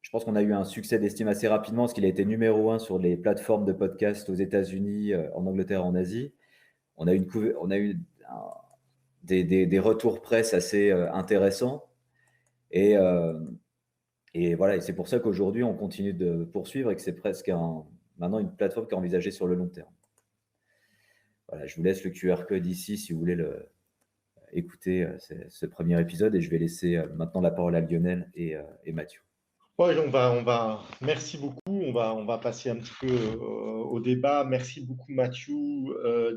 je pense qu'on a eu un succès d'estime assez rapidement, parce qu'il a été numéro 1 sur les plateformes de podcast aux États-Unis, en Angleterre, en Asie. On a eu des retours presse assez intéressants. Et voilà, et c'est pour ça qu'aujourd'hui, on continue de poursuivre et que c'est presque maintenant une plateforme qui est envisagée sur le long terme. Voilà, je vous laisse le QR code ici si vous voulez écouter ce premier épisode, et je vais laisser maintenant la parole à Lionel et Mathieu. Ouais, merci beaucoup. On va passer un petit peu au débat. Merci beaucoup Mathieu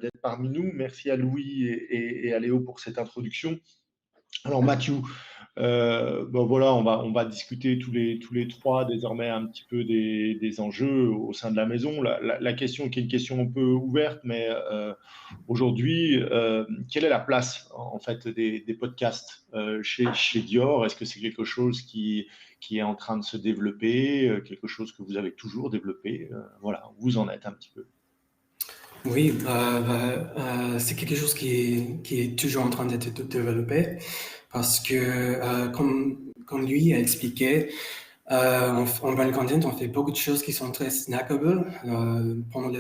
d'être parmi nous. Merci à Louis et à Léo pour cette introduction. Alors Mathieu, voilà, on va discuter tous les trois désormais un petit peu des enjeux au sein de la maison. La question qui est une question un peu ouverte, mais aujourd'hui, quelle est la place en fait des podcasts chez Dior? Est-ce que c'est quelque chose qui est en train de se développer, quelque chose que vous avez toujours développé? Voilà, vous en êtes un petit peu. Oui, c'est quelque chose qui est toujours en train d'être développé, parce que, comme lui a expliqué, en brand content, on fait beaucoup de choses qui sont très snackable pendant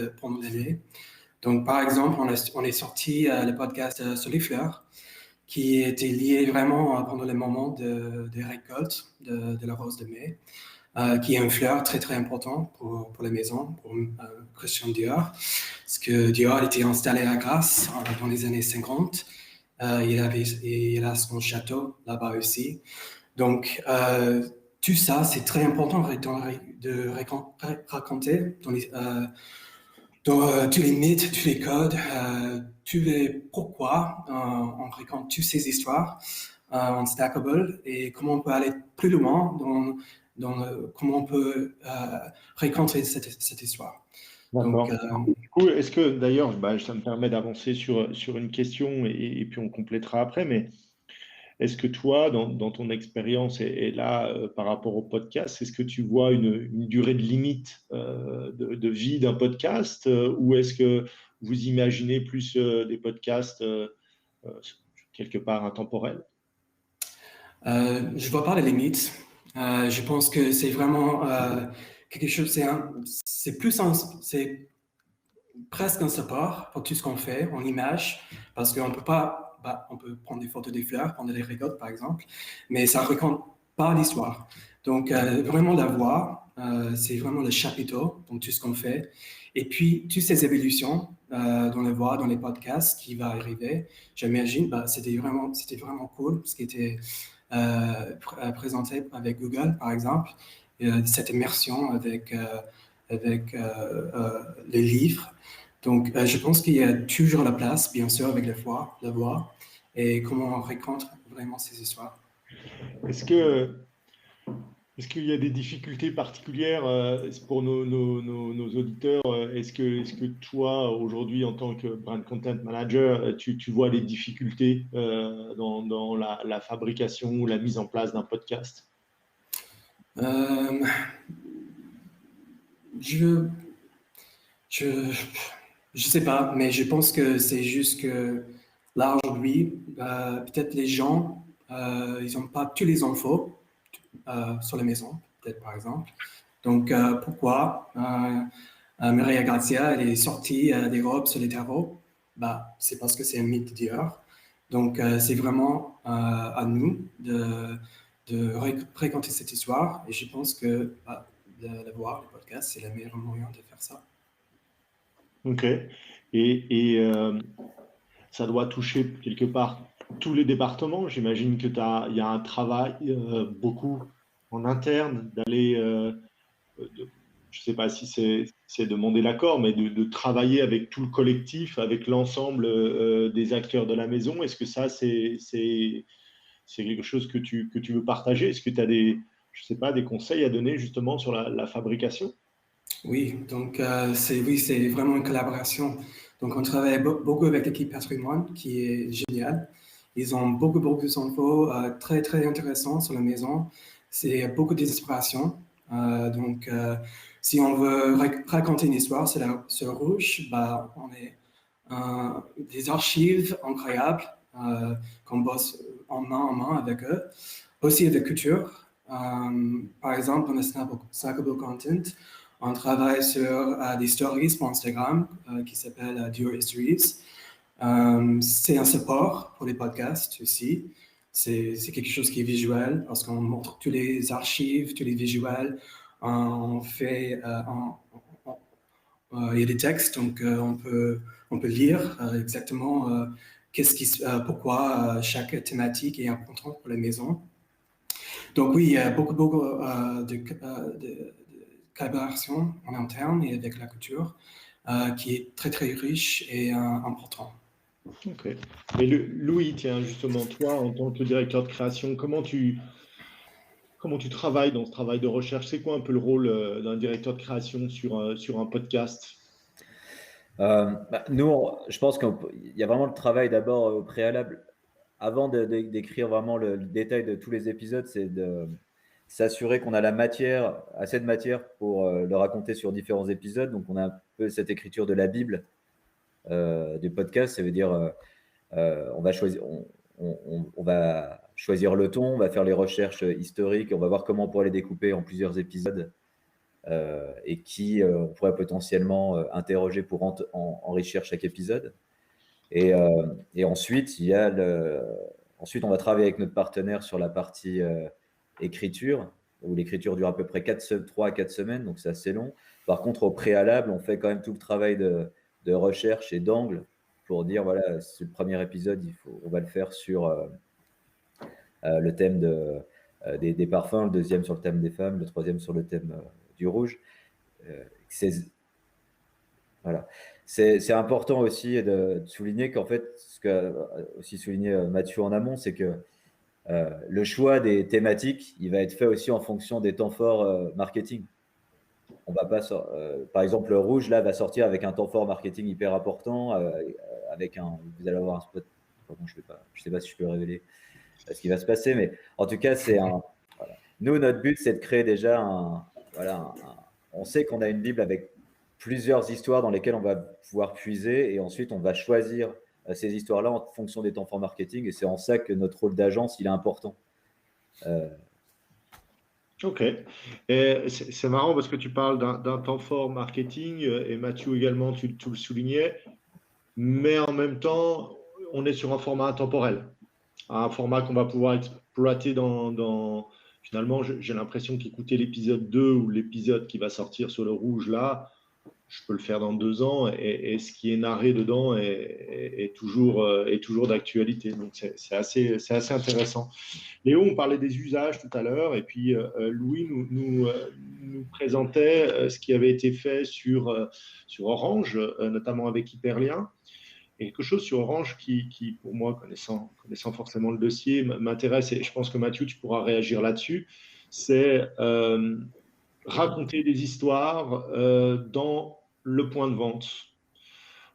l'année. Donc, par exemple, on est sorti le podcast sur les fleurs, qui était lié vraiment pendant le moment de récolte de la rose de mai, qui est une fleur très très important pour la maison, pour Christian Dior, parce que Dior était installé à Grasse dans les années 50. Il a son château là-bas aussi. Donc, tout ça, c'est très important de raconter dans tous les mythes, tous les codes, tous les pourquoi on raconte toutes ces histoires en stackable, et comment on peut aller plus loin comment on peut raconter cette histoire. D'accord. Du coup, est-ce que d'ailleurs, ça me permet d'avancer sur une question et puis on complétera après, mais est-ce que toi, dans ton expérience et là, par rapport au podcast, est-ce que tu vois une durée de limite de vie d'un podcast, ou est-ce que vous imaginez plus des podcasts quelque part intemporels? Je ne vois pas les limites. Je pense que c'est vraiment quelque chose, c'est presque un support pour tout ce qu'on fait en image, parce qu'on peut pas, on peut prendre des photos des fleurs, prendre des récoltes par exemple, mais ça raconte par l'histoire. Donc, vraiment la voix, c'est vraiment le chapiteau dans tout ce qu'on fait. Et puis, toutes ces évolutions dans la voix, dans les podcasts qui va arriver, j'imagine, c'était vraiment cool ce qui était présenté avec Google, par exemple, cette immersion avec les livres. Donc, je pense qu'il y a toujours la place, bien sûr, avec la voix, et comment on raconte vraiment ces histoires. Est-ce qu'il y a des difficultés particulières pour nos auditeurs? Est-ce que toi, aujourd'hui, en tant que brand content manager, tu vois des difficultés dans la fabrication ou la mise en place d'un podcast? Je sais pas, mais je pense que c'est juste que là, aujourd'hui, peut-être les gens, ils n'ont pas tous les infos sur la maison, peut-être par exemple. Donc, pourquoi Maria Grazia, elle est sortie des robes sur les terreaux? C'est parce que c'est un mythe d'hier. Donc, c'est vraiment à nous de raconter cette histoire. Et je pense que la voix, le podcast, c'est le meilleur moyen de faire ça. Ok. Et ça doit toucher quelque part tous les départements. J'imagine qu'il y a un travail beaucoup en interne d'aller, je ne sais pas si c'est demander l'accord, mais de travailler avec tout le collectif, avec l'ensemble des acteurs de la maison. Est-ce que ça, c'est quelque chose que tu veux partager? Est-ce que tu as des conseils à donner justement sur la fabrication? Oui, donc c'est vraiment une collaboration. Donc on travaille beaucoup avec l'équipe Patrimoine, qui est géniale. Ils ont beaucoup d'infos très, très intéressantes sur la maison. C'est beaucoup d'inspiration. Donc si on veut raconter une histoire sur Rouge, on est des archives incroyables qu'on bosse en main avec eux. Aussi avec culture. Par exemple, dans le Snackable Content, on travaille sur des stories pour Instagram qui s'appellent Your Histories. C'est un support pour les podcasts aussi. C'est quelque chose qui est visuel parce qu'on montre tous les archives, tous les visuels. On fait, il y a des textes, donc on peut lire exactement pourquoi chaque thématique est importante pour la maison. Donc oui, il y a beaucoup de collaboration en interne et avec la culture qui est très très riche et important. Ok. Et Louis, tiens, justement, toi, en tant que directeur de création, comment tu travailles dans ce travail de recherche? C'est quoi un peu le rôle d'un directeur de création sur un podcast? Nous, je pense qu'il y a vraiment le travail d'abord au préalable. Avant d'écrire vraiment le détail de tous les épisodes, c'est de s'assurer qu'on a assez de matière pour le raconter sur différents épisodes. Donc, on a un peu cette écriture de la Bible du podcast. Ça veut dire on va choisir le ton, on va faire les recherches historiques, on va voir comment on pourrait les découper en plusieurs épisodes et qui on pourrait potentiellement interroger pour enrichir chaque épisode. Et ensuite, ensuite, on va travailler avec notre partenaire sur la partie écriture, où l'écriture dure à peu près 3 à 4 semaines, donc c'est assez long. Par contre, au préalable, on fait quand même tout le travail de recherche et d'angle pour dire, voilà, c'est le premier épisode, on va le faire sur le thème des parfums, le deuxième sur le thème des femmes, le troisième sur le thème du rouge. Voilà. C'est important aussi de souligner qu'en fait, ce qu'a aussi souligné Mathieu en amont, c'est que le choix des thématiques, il va être fait aussi en fonction des temps forts marketing. On va pas par exemple, le rouge là va sortir avec un temps fort marketing hyper important, vous allez avoir un spot. Pardon, je sais pas si je peux révéler ce qui va se passer, mais en tout cas, voilà. Nous, notre but, c'est de créer déjà on sait qu'on a une Bible avec plusieurs histoires dans lesquelles on va pouvoir puiser et ensuite on va choisir ces histoires-là en fonction des temps forts marketing et c'est en ça que notre rôle d'agence il est important. Ok. C'est marrant parce que tu parles d'un temps fort marketing et Mathieu également, tu le soulignais, mais en même temps, on est sur un format intemporel, un format qu'on va pouvoir exploiter dans finalement, j'ai l'impression qu'écouter l'épisode 2 ou l'épisode qui va sortir sur le rouge là, je peux le faire dans 2 ans et ce qui est narré dedans est toujours d'actualité. Donc, c'est assez intéressant. Léo, on parlait des usages tout à l'heure et puis Louis nous présentait ce qui avait été fait sur Orange, notamment avec Hyperlien. Et quelque chose sur Orange qui pour moi, connaissant forcément le dossier, m'intéresse et je pense que Mathieu, tu pourras réagir là-dessus, c'est raconter des histoires dans le point de vente.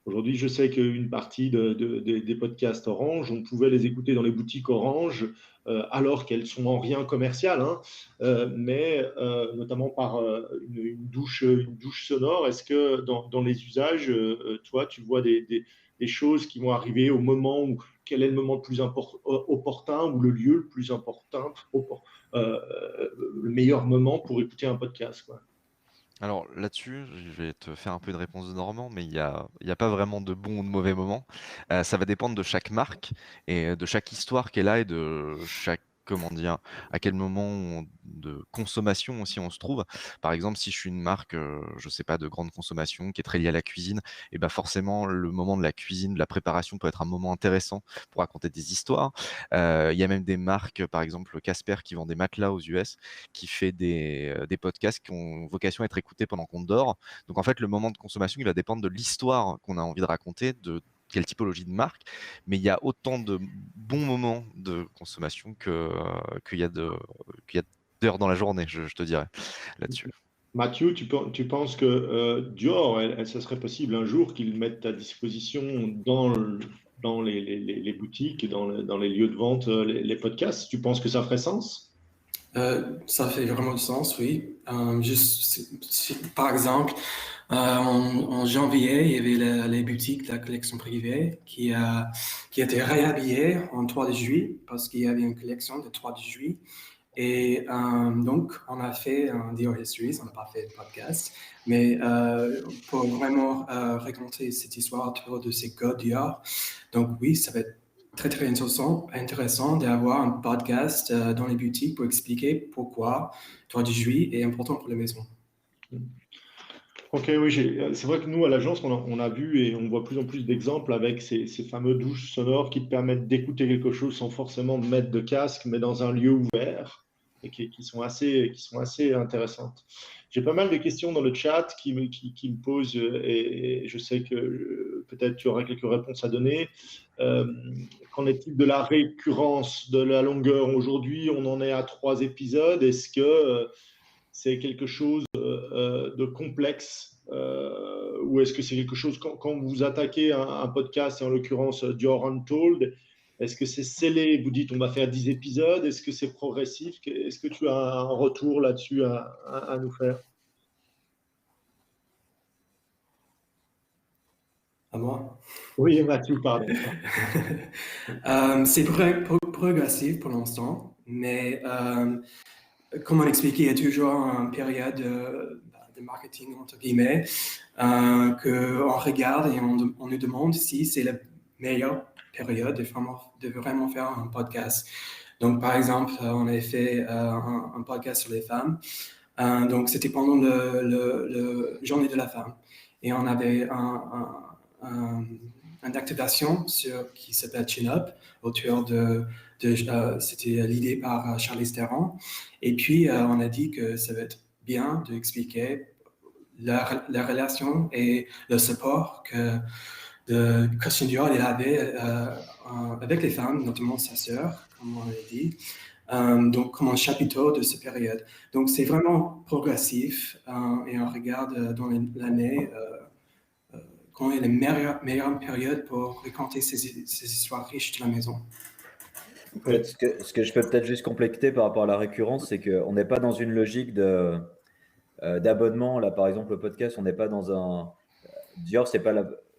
Aujourd'hui, je sais qu'une partie des podcasts Orange, on pouvait les écouter dans les boutiques Orange, alors qu'elles sont en rien commerciales, hein, mais notamment par une douche sonore. Est-ce que dans les usages, toi, tu vois des choses qui vont arriver au moment où, quel est le moment le plus opportun ou le lieu le plus important, le meilleur moment pour écouter un podcast, quoi. Alors là-dessus, je vais te faire un peu une réponse de Normand, mais il y a pas vraiment de bon ou de mauvais moment. Ça va dépendre de chaque marque et de chaque histoire qu'elle a et de chaque, comment dire, à quel moment de consommation aussi on se trouve. Par exemple, si je suis une marque, je sais pas, de grande consommation qui est très liée à la cuisine, et ben forcément le moment de la cuisine, de la préparation peut être un moment intéressant pour raconter des histoires. Il y a même des marques, par exemple Casper qui vend des matelas aux US, qui fait des podcasts qui ont vocation à être écoutés pendant qu'on dort. Donc en fait, le moment de consommation, il va dépendre de l'histoire qu'on a envie de raconter, de quelle typologie de marque, mais il y a autant de bons moments de consommation qu'il y a d'heures dans la journée, je te dirais, là-dessus. Mathieu, tu penses que Dior, ça serait possible un jour qu'ils mettent à disposition dans les boutiques, dans les lieux de vente, les podcasts? Tu penses que ça ferait sens? Ça fait vraiment du sens, oui. Par exemple, en janvier, il y avait les boutiques de la collection privée qui étaient réhabillées en 3 de juillet parce qu'il y avait une collection de 3 de juillet. Et donc, on a fait un Dior Histories, on n'a pas fait de podcast, mais pour vraiment raconter cette histoire autour de ces codes Dior. Donc oui, ça va être très, très intéressant d'avoir un podcast dans les boutiques pour expliquer pourquoi 3 de juillet est important pour les maisons. Ok, oui, c'est vrai que nous, à l'agence, on a vu et on voit de plus en plus d'exemples avec ces fameux douches sonores qui te permettent d'écouter quelque chose sans forcément mettre de casque, mais dans un lieu ouvert et qui sont assez intéressantes. J'ai pas mal de questions dans le chat qui me posent et je sais que peut-être tu auras quelques réponses à donner. Qu'en est-il de la récurrence, de la longueur? Aujourd'hui, on en est à 3 épisodes. Est-ce que c'est quelque chose de complexe ou est-ce que c'est quelque chose, quand vous attaquez un podcast, et en l'occurrence Dior Untold, est-ce que c'est scellé, vous dites on va faire 10 épisodes, est-ce que c'est progressif? Est-ce que tu as un retour là-dessus à nous faire? À moi? Oui, Mathieu, pardon. C'est progressif pour l'instant, mais comme on expliquait, il y a toujours une période de marketing, entre guillemets, qu'on regarde et on nous demande si c'est la meilleure période de vraiment faire un podcast. Donc, par exemple, on avait fait un podcast sur les femmes. Donc, c'était pendant le journée de la femme. Et on avait une activation qui s'appelle Chin Up, autour c'était l'idée par Charlize Theron. Et puis, on a dit que ça va être bien d'expliquer la relation et le support que Christian Dior avait avec les femmes, notamment sa sœur, comme on l'a dit. Donc, comme un chapiteau de cette période. Donc, c'est vraiment progressif et on regarde dans l'année quand est la meilleure période pour raconter ces histoires riches de la maison. Ce que je peux peut-être juste compléter par rapport à la récurrence, c'est qu'on n'est pas dans une logique d'abonnement. Là, par exemple, le podcast, on n'est pas dans un... Dior, c'est pas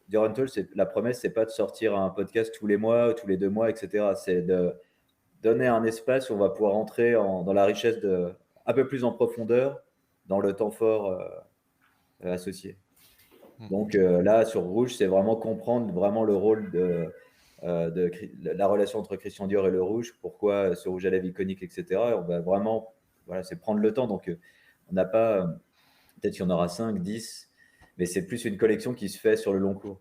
Dior Untold, la promesse, c'est pas de sortir un podcast tous les mois, tous les 2 mois, etc. C'est de donner un espace où on va pouvoir entrer dans la richesse un peu plus en profondeur dans le temps fort associé. Donc là, sur Rouge, c'est vraiment comprendre vraiment le rôle de la relation entre Christian Dior et le rouge, pourquoi ce rouge à lèvres iconique, etc. Et on va vraiment voilà, c'est prendre le temps. Donc, on n'a pas, peut-être qu'il y en aura 5, 10, mais c'est plus une collection qui se fait sur le long cours.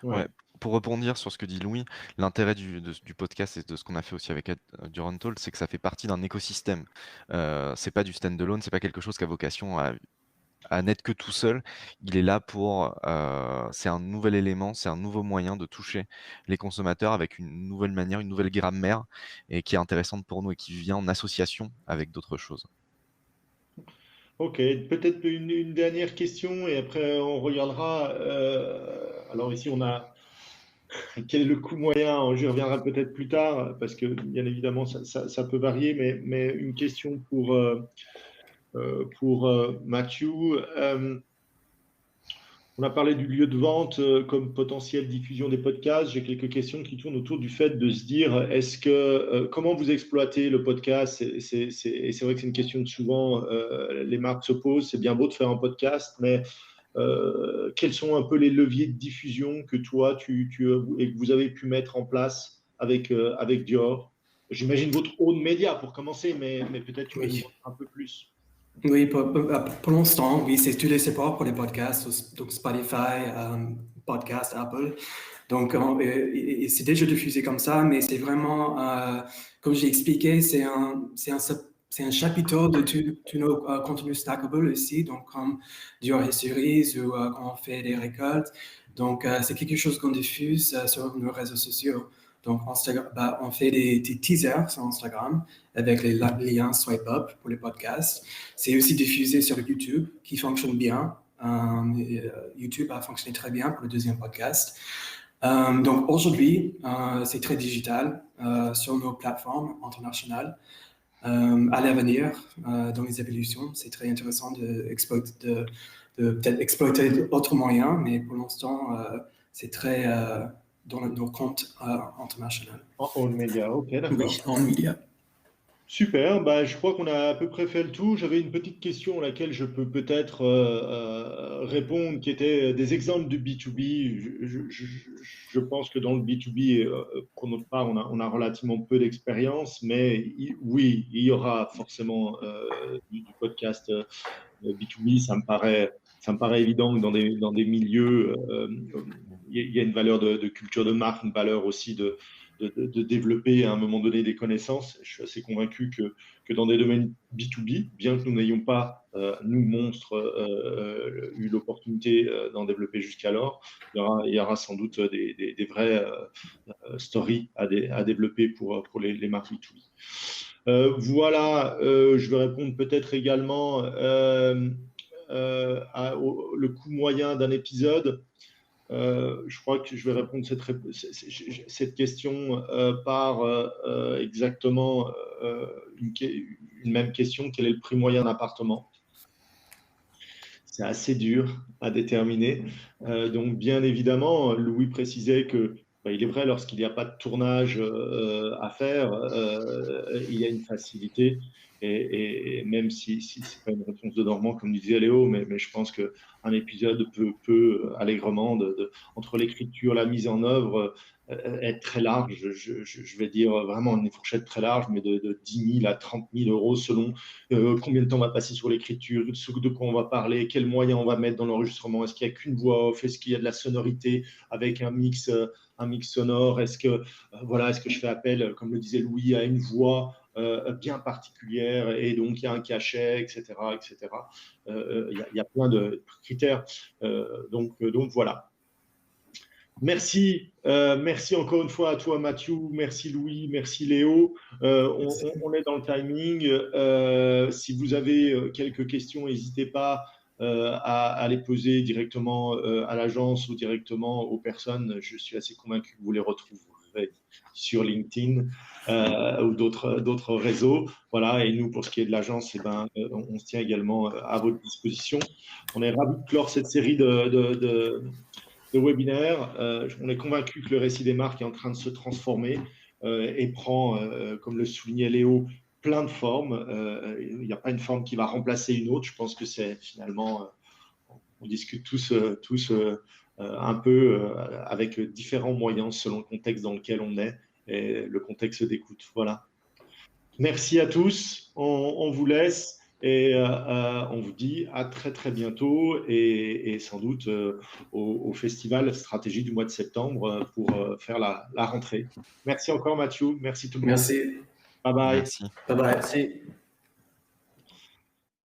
Ouais. Pour rebondir sur ce que dit Louis, l'intérêt du podcast et de ce qu'on a fait aussi avec Durant Told, c'est que ça fait partie d'un écosystème. C'est pas du stand-alone, c'est pas quelque chose qui a vocation à n'être que tout seul. Il est là pour, c'est un nouvel élément, c'est un nouveau moyen de toucher les consommateurs avec une nouvelle manière, une nouvelle grammaire, et qui est intéressante pour nous et qui vient en association avec d'autres choses. Ok, peut-être une dernière question et après on regardera. Alors ici on a quel est le coût moyen? J'y reviendrai peut-être plus tard parce que bien évidemment ça peut varier, mais une question pour Matthew. On a parlé du lieu de vente comme potentielle diffusion des podcasts. J'ai quelques questions qui tournent autour du fait de se dire comment vous exploitez le podcast? Et c'est vrai que c'est une question que souvent les marques se posent. C'est bien beau de faire un podcast, mais quels sont un peu les leviers de diffusion que toi et que vous avez pu mettre en place avec Dior? J'imagine votre own média pour commencer, mais peut-être tu peux nous en un peu plus. Oui, pour l'instant, oui, c'est tous les supports pour les podcasts, donc Spotify, Podcast, Apple. Donc, c'est déjà diffusé comme ça, mais c'est vraiment, comme j'ai expliqué, c'est un chapitre de tous nos contenus stackables ici, donc comme Dior Series ou quand on fait des récoltes. Donc, c'est quelque chose qu'on diffuse sur nos réseaux sociaux. Donc, on fait des teasers sur Instagram avec les liens swipe up pour les podcasts. C'est aussi diffusé sur YouTube qui fonctionne bien. YouTube a fonctionné très bien pour le deuxième podcast. Donc, aujourd'hui, c'est très digital sur nos plateformes internationales. À l'avenir, dans les évolutions, c'est très intéressant de peut-être exploiter d'autres moyens, mais pour l'instant, c'est très dans nos comptes internationaux. En own media, ok, d'accord. Oui, en media. Super, je crois qu'on a à peu près fait le tout. J'avais une petite question à laquelle je peux peut-être répondre, qui était des exemples de B2B. Je pense que dans le B2B, pour notre part, on a relativement peu d'expérience, mais oui, il y aura forcément du podcast B2B. Ça me paraît évident que dans des milieux, il y a une valeur de culture de marque, une valeur aussi de développer à un moment donné des connaissances. Je suis assez convaincu que dans des domaines B2B, bien que nous n'ayons pas, nous, monstres, eu l'opportunité d'en développer jusqu'alors, il y aura sans doute des vraies stories à développer pour les marques B2B. Voilà, je vais répondre peut-être également le coût moyen d'un épisode. Je crois que je vais répondre cette question par exactement une même question. Quel est le prix moyen d'un appartement? C'est assez dur à déterminer. Donc, bien évidemment, Louis précisait que il est vrai, lorsqu'il n'y a pas de tournage à faire, il y a une facilité. Et même si ce n'est pas une réponse de Normand, comme disait Léo, mais je pense qu'un épisode peut allègrement, entre l'écriture, la mise en œuvre, être très large. Je vais dire vraiment une fourchette très large, mais de 10 000 à 30 000 euros selon combien de temps on va passer sur l'écriture, de quoi on va parler, quels moyens on va mettre dans l'enregistrement. Est-ce qu'il n'y a qu'une voix off? Est-ce qu'il y a de la sonorité avec un mix sonore? Est-ce que je fais appel, comme le disait Louis, à une voix bien particulière et donc il y a un cachet, etc. Il y a plein de critères. Donc voilà. Merci encore une fois à toi Matthew, merci Louis, merci Léo. On est dans le timing. Si vous avez quelques questions, n'hésitez pas à les poser directement à l'agence ou directement aux personnes. Je suis assez convaincu que vous les retrouverez sur LinkedIn ou d'autres réseaux. Voilà, et nous, pour ce qui est de l'agence, on se tient également à votre disposition. On est ravis de clore cette série de webinaires. On est convaincu que le récit des marques est en train de se transformer et prend, comme le soulignait Léo, plein de formes. Il n'y a pas une forme qui va remplacer une autre. Je pense que c'est finalement, on discute tous un peu avec différents moyens selon le contexte dans lequel on est et le contexte d'écoute. Voilà. Merci à tous. On vous laisse et on vous dit à très très bientôt et sans doute au festival Stratégie du mois de septembre pour faire la rentrée. Merci encore Mathieu. Merci tout le monde. Merci. Bye bye. Merci. Bye bye. Merci.